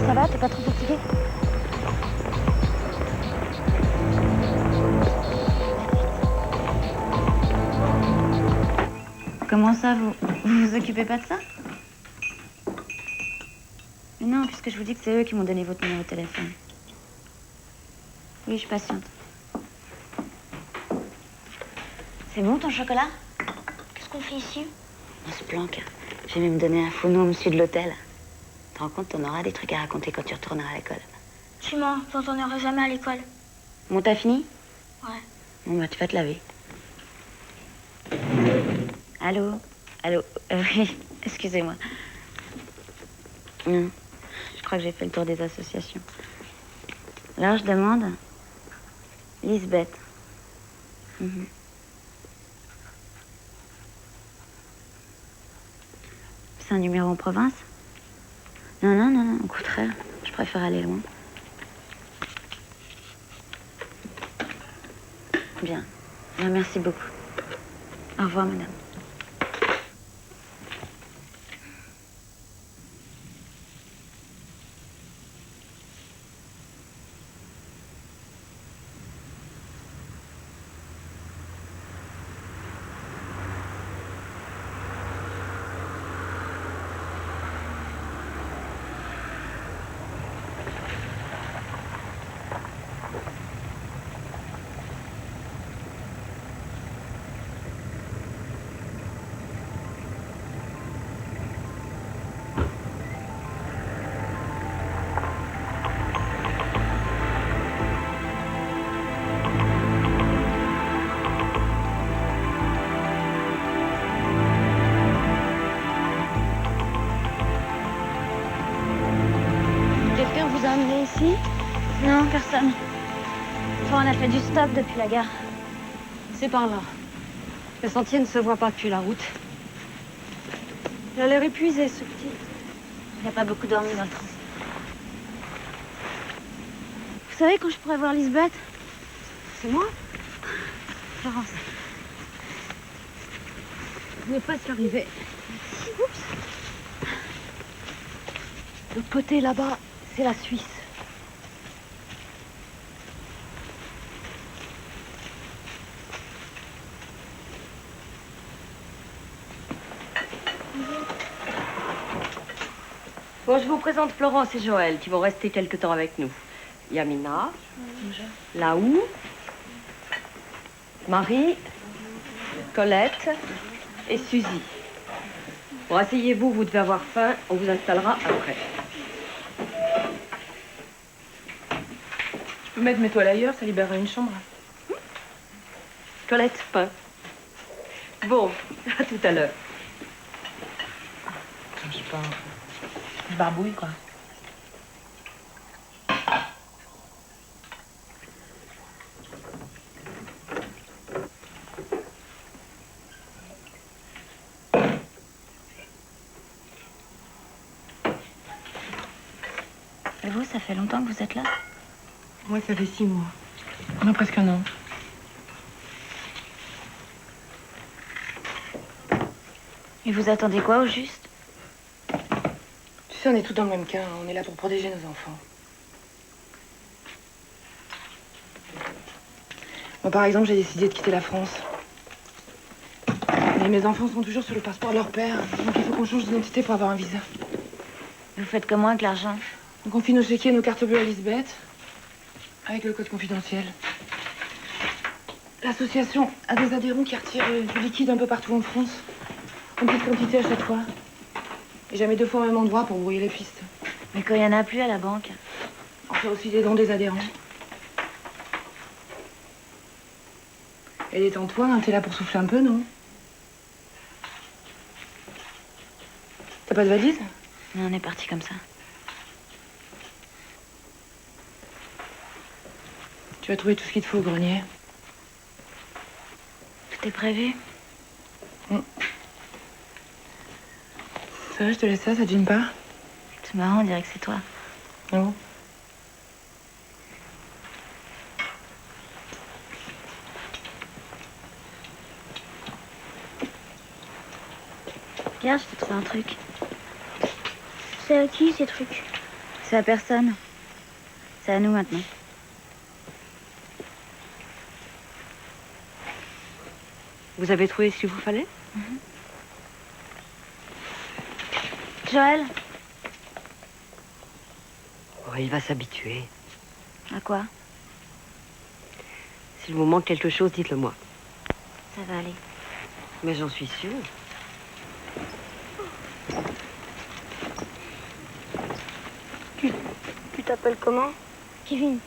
Ça va, t'es pas trop fatigué? Comment ça, vous vous occupez pas de ça? Mais non, puisque je vous dis que c'est eux qui m'ont donné votre numéro de téléphone. Oui, je patiente. C'est bon ton chocolat? Qu'est-ce qu'on fait ici? On se planque. J'ai même donné un faux nom au monsieur de l'hôtel. Tu te rends compte, t'en auras des trucs à raconter quand tu retourneras à l'école. Tu mens, t'entendras jamais à l'école. Bon, t'as fini? Ouais. Bon, bah, tu vas te laver. Allô? Allô? Oui, excusez-moi. Non, je crois que j'ai fait le tour des associations. Alors, je demande... Lisbeth. Mhm. C'est un numéro en province? Non, non, non, non, au contraire. Je préfère aller loin. Bien. Bien, merci beaucoup. Au revoir, madame. Quelqu'un vous a amené ici? Non, personne. Enfin, on a fait du stop depuis la gare. C'est par là. Le sentier ne se voit pas depuis la route. Il a l'air épuisé, ce petit. Il n'a pas beaucoup dormi dans le train. Vous savez quand je pourrais voir Lisbeth? C'est moi? Florence. Vous n'êtes pas arriver. Oups. L'autre côté, là-bas, c'est la Suisse. Bon, je vous présente Florence et Joël qui vont rester quelque temps avec nous. Yamina, Laou, Marie, Colette et Suzy. Bon, asseyez-vous, vous devez avoir faim, on vous installera après. Je peux mettre mes toiles ailleurs, ça libérera une chambre. Colette, pain. Bon, à tout à l'heure. Je sais pas. Je barbouille, quoi. Et vous, ça fait longtemps que vous êtes là? Moi, ça fait 6 mois. Moi, presque un an. Et vous attendez quoi au juste? Tu sais, on est tous dans le même cas. On est là pour protéger nos enfants. Moi, par exemple, j'ai décidé de quitter la France. Mais mes enfants sont toujours sur le passeport de leur père. Donc il faut qu'on change d'identité pour avoir un visa. Vous faites comment avec l'argent? On confie nos chéquiers et nos cartes bleues à Lisbeth. Avec le code confidentiel. L'association a des adhérents qui retirent du liquide un peu partout en France. En petite quantité à chaque fois. Et jamais 2 fois au même endroit pour brouiller les pistes. Mais quand il n'y en a plus à la banque? On fait aussi des dons des adhérents. Et détends-toi, hein, t'es là pour souffler un peu, non? T'as pas de valise? Non, on est parti comme ça. Tu vas trouver tout ce qu'il te faut au grenier. Tout est prévu? Ça va, je te laisse ça te gêne pas? C'est marrant, on dirait que c'est toi. Non. Regarde, je t'ai trouvé un truc. C'est à qui ces trucs? C'est à personne. C'est à nous maintenant. Vous avez trouvé ce qu'il vous fallait? Joël? Oh, il va s'habituer. À quoi? S'il vous manque quelque chose, dites-le moi. Ça va aller. Mais j'en suis sûre. Tu t'appelles comment? Kevin.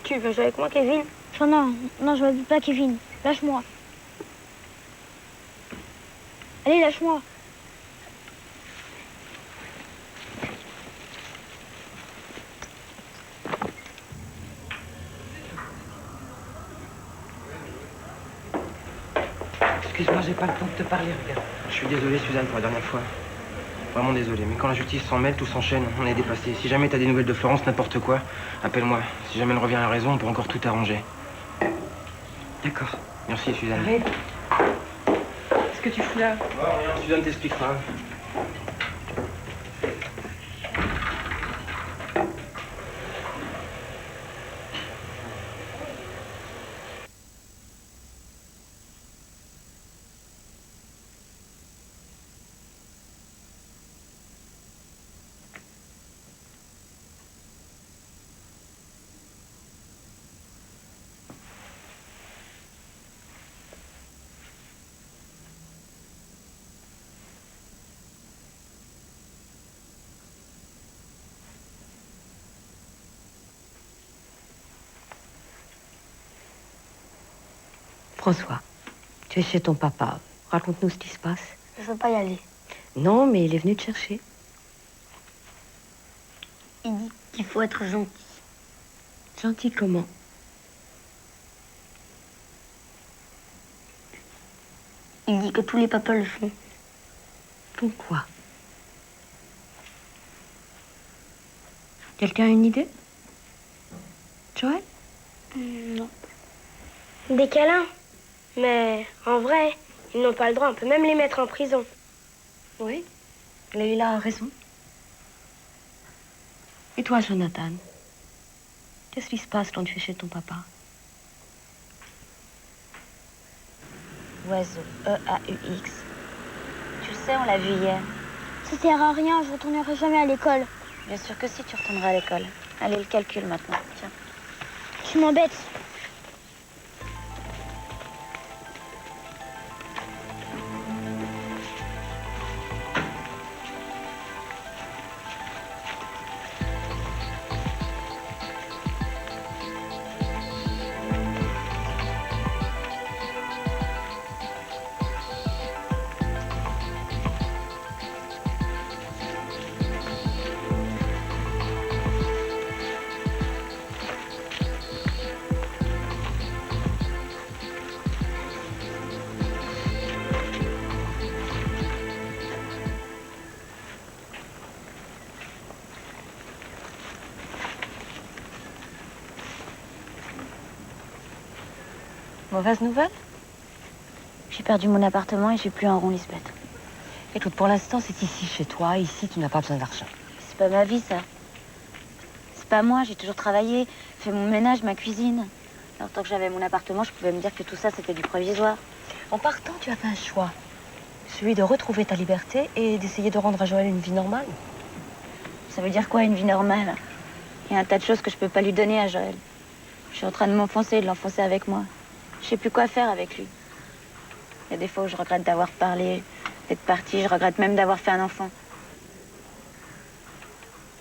Tu veux jouer avec moi, Kevin? Non, je m'appelle pas Kevin. Lâche-moi. Allez, lâche-moi. Excuse-moi, j'ai pas le temps de te parler, regarde. Je suis désolé, Suzanne, pour la dernière fois. Vraiment désolé, mais quand la justice s'en mêle, tout s'enchaîne. On est dépassé. Si jamais t'as des nouvelles de Florence, n'importe quoi, appelle-moi. Si jamais elle revient à la raison, on peut encore tout arranger. D'accord. Merci, Suzanne. Arrête. Qu'est-ce que tu fous là? Oh, rien, Suzanne t'expliquera. François, tu es chez ton papa. Raconte-nous ce qui se passe. Je veux pas y aller. Non, mais il est venu te chercher. Il dit qu'il faut être gentil. Gentil comment? Il dit que tous les papas le font. Pourquoi? Quelqu'un a une idée? Joël? Non. Des câlins. Mais en vrai, ils n'ont pas le droit. On peut même les mettre en prison. Oui, Leïla a raison. Et toi, Jonathan? Qu'est-ce qui se passe quand tu es chez ton papa? Oiseau, E-A-U-X. Tu sais, on l'a vu hier. Ça sert à rien, je retournerai jamais à l'école. Bien sûr que si, tu retourneras à l'école. Allez, le calcul maintenant. Tiens. Tu m'embêtes. Mauvaise nouvelle? J'ai perdu mon appartement et j'ai plus un rond, Lisbeth. Écoute, pour l'instant, c'est ici, chez toi. Ici, tu n'as pas besoin d'argent. C'est pas ma vie, ça. C'est pas moi, j'ai toujours travaillé, fait mon ménage, ma cuisine. Alors, tant que j'avais mon appartement, je pouvais me dire que tout ça, c'était du provisoire. En partant, tu as fait un choix. Celui de retrouver ta liberté et d'essayer de rendre à Joël une vie normale. Ça veut dire quoi, une vie normale? Il y a un tas de choses que je peux pas lui donner à Joël. Je suis en train de m'enfoncer et de l'enfoncer avec moi. Je sais plus quoi faire avec lui. Il y a des fois où je regrette d'avoir parlé, d'être partie. Je regrette même d'avoir fait un enfant.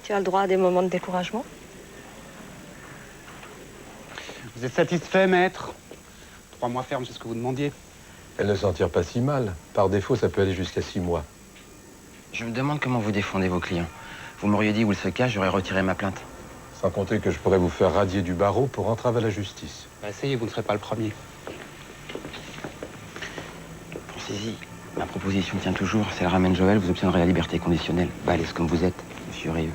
Tu as le droit à des moments de découragement. Vous êtes satisfait, maître? 3 mois ferme, c'est ce que vous demandiez. Elle ne s'en tire pas si mal. Par défaut, ça peut aller jusqu'à 6 mois. Je me demande comment vous défendez vos clients. Vous m'auriez dit où il se cache, j'aurais retiré ma plainte. Sans compter que je pourrais vous faire radier du barreau pour entrave à la justice. Bah, essayez, vous ne serez pas le premier. Pensez-y, ma proposition tient toujours. Si elle ramène Joël, vous obtiendrez la liberté conditionnelle. Balèze comme vous êtes, monsieur Rieux.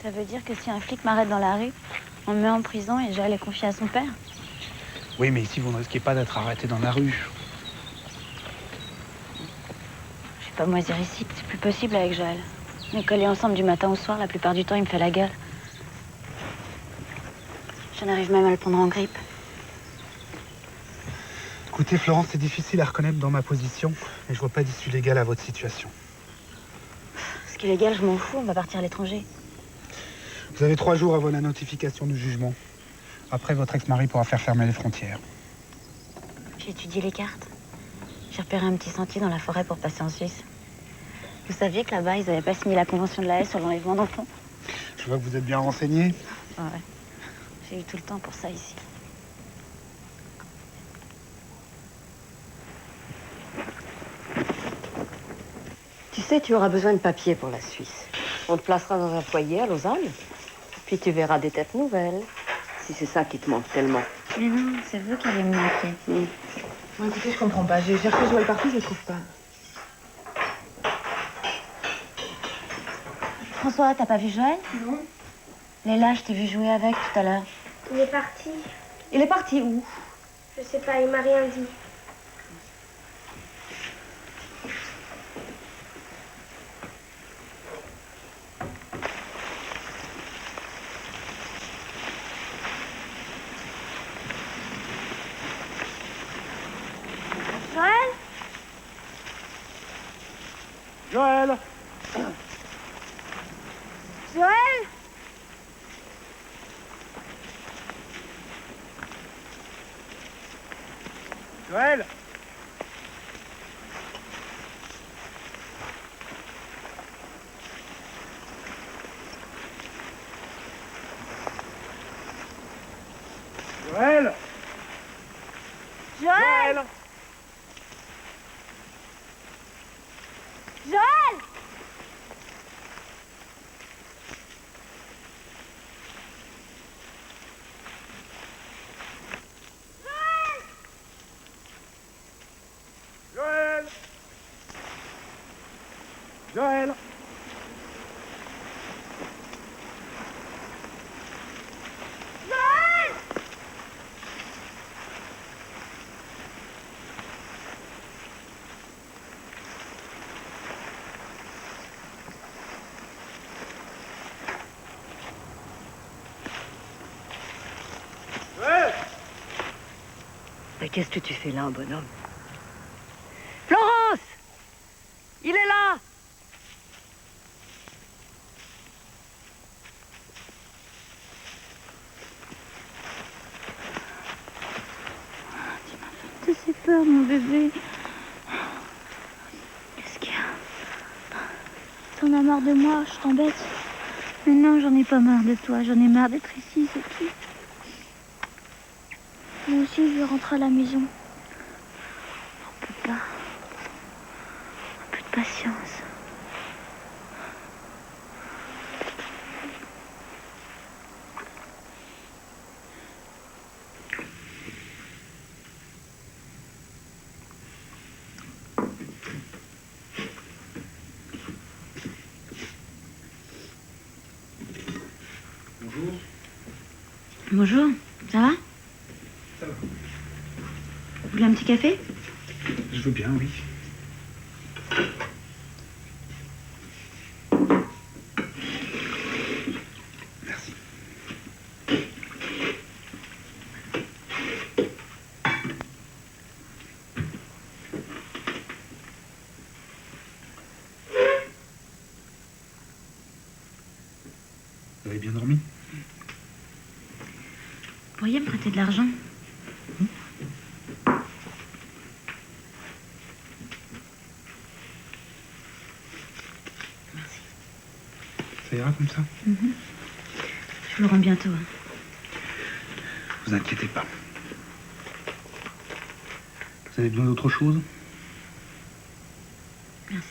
Ça veut dire que si un flic m'arrête dans la rue, on me met en prison et Joël est confié à son père? Oui, mais ici, vous ne risquez pas d'être arrêté dans la rue. Je vais pas moisir ici, c'est plus possible avec Joël. On est collés ensemble du matin au soir, la plupart du temps il me fait la gueule. J'en arrive même à le prendre en grippe. Écoutez, Florence, c'est difficile à reconnaître dans ma position, mais je vois pas d'issue légale à votre situation. Ce qui est légal, je m'en fous, on va partir à l'étranger. Vous avez 3 jours avant la notification du jugement. Après, votre ex-mari pourra faire fermer les frontières. J'ai étudié les cartes. J'ai repéré un petit sentier dans la forêt pour passer en Suisse. Vous saviez que là-bas, ils n'avaient pas signé la convention de la Haye sur l'enlèvement d'enfants? Je vois que vous êtes bien renseigné. Ouais. J'ai eu tout le temps pour ça ici. sais, tu auras besoin de papier pour la Suisse. On te placera dans un foyer à Lausanne. Puis tu verras des têtes nouvelles. Si c'est ça qui te manque tellement. Mais non, c'est vous qui allez me manquer. Bon, écoutez, je comprends pas. J'ai cherché Joël partout, je le trouve pas. François, t'as pas vu Joël? Non. Léla, je t'ai vu jouer avec tout à l'heure. Il est parti. Il est parti où? Je sais pas, il m'a rien dit. Joël? Joël! Joël? Joël! Joël! Joël? Joël? Joël! Joël! Mais qu'est-ce que tu fais là, bonhomme? Florence! Il est là! Tu m'as fait peur, mon bébé. Qu'est-ce qu'il y a? T'en as marre de moi, je t'embête. Mais non, j'en ai pas marre de toi. J'en ai marre d'être ici, c'est tout. Moi aussi, je veux rentrer à la maison. On peut pas. Un peu de patience. Bonjour. Bonjour, ça va? Ça va. Vous voulez un petit café? Je veux bien, oui. Merci. Vous avez bien dormi? Vous pourriez me prêter de l'argent? Ça ira comme ça? Je vous le rends bientôt. Hein. Vous inquiétez pas. Vous avez besoin d'autre chose? Merci.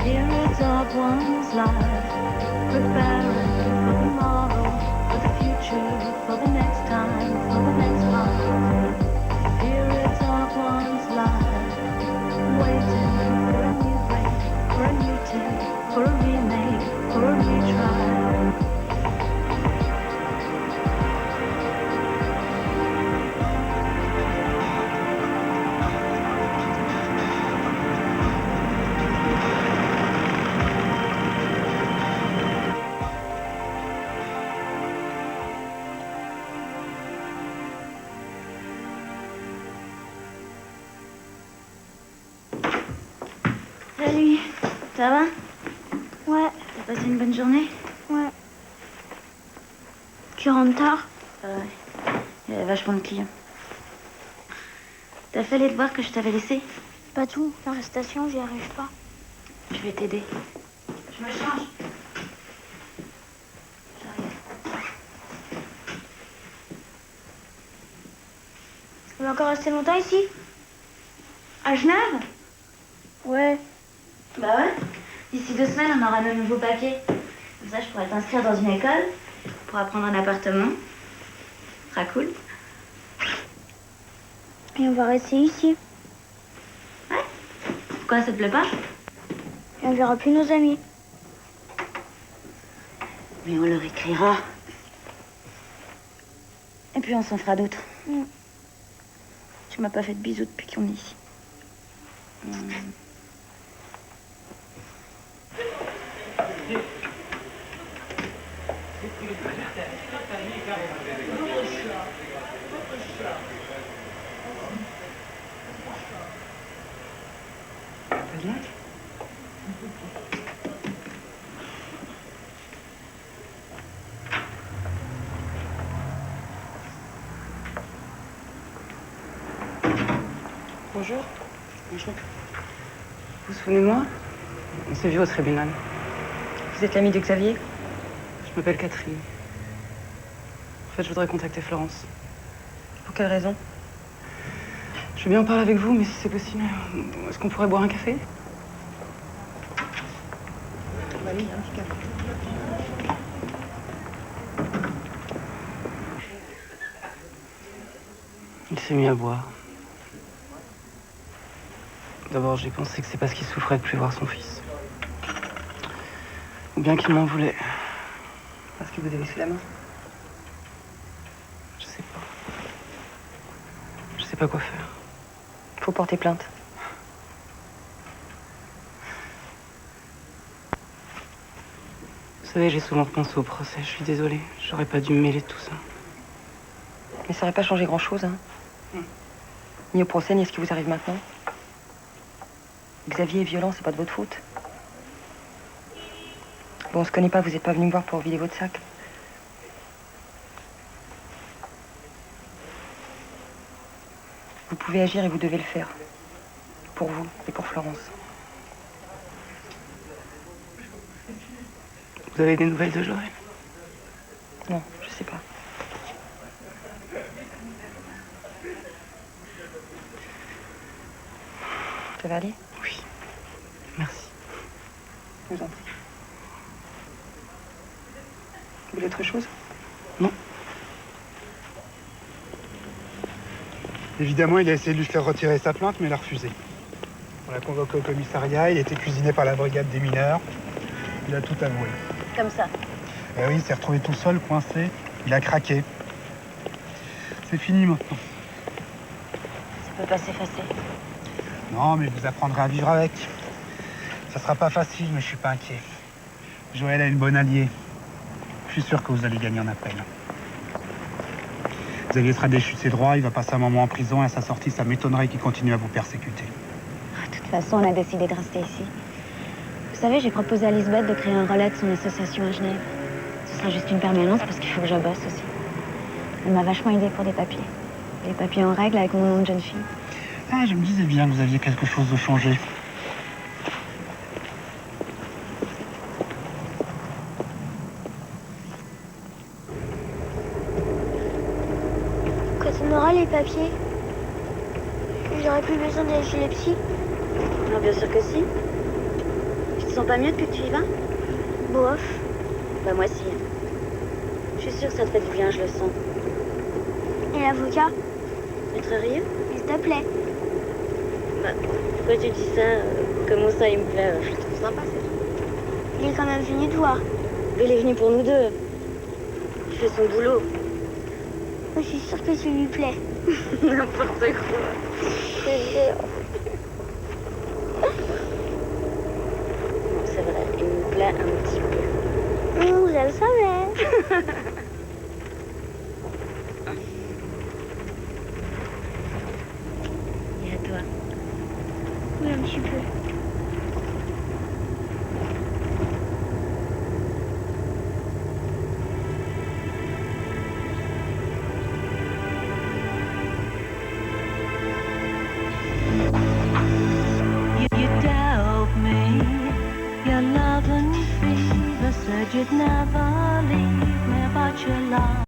Spirits of one's life, preparing for tomorrow, for the future, for the next time, for the next month. Spirits of one's life, waiting for a new break, for a new take, for a remake, for a retry. Salut, ça va? Ouais, T'as passé une bonne journée? ouais. Tu rentres tard? Ouais, il y avait vachement de clients. T'as fait les devoirs que je t'avais laissés? Pas tout. Dans la station, j'y arrive pas. Je vais t'aider. Je me change. Tu vas encore rester longtemps ici? À Genève? Ouais. Bah ouais. D'ici 2 semaines, on aura nos nouveaux papiers. Comme ça, je pourrais t'inscrire dans une école pour apprendre un appartement. Ce sera cool. Et on va rester ici. Ouais. Pourquoi, ça te plaît pas? Et on verra plus nos amis. Mais on leur écrira. Et puis on s'en fera d'autres. Tu m'as pas fait de bisous depuis qu'on est ici. Bonjour. Bonjour. Vous vous souvenez de moi? On s'est vu au tribunal. Vous êtes l'amie de Xavier? Je m'appelle Catherine. En fait, je voudrais contacter Florence. Pour quelle raison? Je veux bien en parler avec vous, mais si c'est possible, est-ce qu'on pourrait boire un café? Bah oui, un petit café. Il s'est mis à boire. D'abord, j'ai pensé que c'est parce qu'il souffrait de plus voir son fils. Ou bien qu'il m'en voulait. Parce que vous avez sous la main? Je sais pas. Je sais pas quoi faire. Faut porter plainte. Vous savez, j'ai souvent pensé au procès. Je suis désolée. J'aurais pas dû me mêler de tout ça. Mais ça n'aurait pas changé grand-chose, hein. Ni au procès, ni à ce qui vous arrive maintenant. Xavier est violent, c'est pas de votre faute. Bon, on se connaît pas, vous n'êtes pas venu me voir pour vider votre sac. Vous pouvez agir et vous devez le faire. Pour vous et pour Florence. Vous avez des nouvelles de Joël? Non, je sais pas. Ça va aller? Oui. Merci. Je vous en prie. Vous voulez autre chose? Non. Évidemment, il a essayé de lui faire retirer sa plainte, mais il a refusé. On l'a convoqué au commissariat, il a été cuisiné par la brigade des mineurs. Il a tout avoué. Comme ça. Eh oui, il s'est retrouvé tout seul, coincé. Il a craqué. C'est fini maintenant. Ça peut pas s'effacer. Non, mais vous apprendrez à vivre avec. Ça sera pas facile, mais je suis pas inquiet. Joël a une bonne alliée. Je suis sûr que vous allez gagner en appel. Xavier sera déchu de ses droits, il va passer un moment en prison et à sa sortie, ça m'étonnerait qu'il continue à vous persécuter. De toute façon, on a décidé de rester ici. Vous savez, j'ai proposé à Lisbeth de créer un relais de son association à Genève. Ce sera juste une permanence parce qu'il faut que je bosse aussi. Elle m'a vachement aidé pour des papiers. Des papiers en règle avec mon nom de jeune fille. Ah, je me disais bien que vous aviez quelque chose de changé. Quand on aura les papiers, j'aurai plus besoin d'aller chez les psys. Alors bien sûr que si. Tu te sens pas mieux depuis que tu y vas? Bof. Bah moi si. Je suis sûre que ça te fait du bien, je le sens. Et l'avocat? Maître-Rieux? S'il te plaît. Bah, pourquoi tu dis ça? Comment ça, il me plaît? Je le trouve sympa, c'est tout. Il est quand même venu te voir. Il est venu pour nous deux. Il fait son boulot. Je suis sûre que tu lui plais. N'importe quoi. Je te jure. C'est vrai, il me plaît un petit peu. Je le savais. Et à toi? Oui, un petit peu. Said you'd never leave me, but you lied.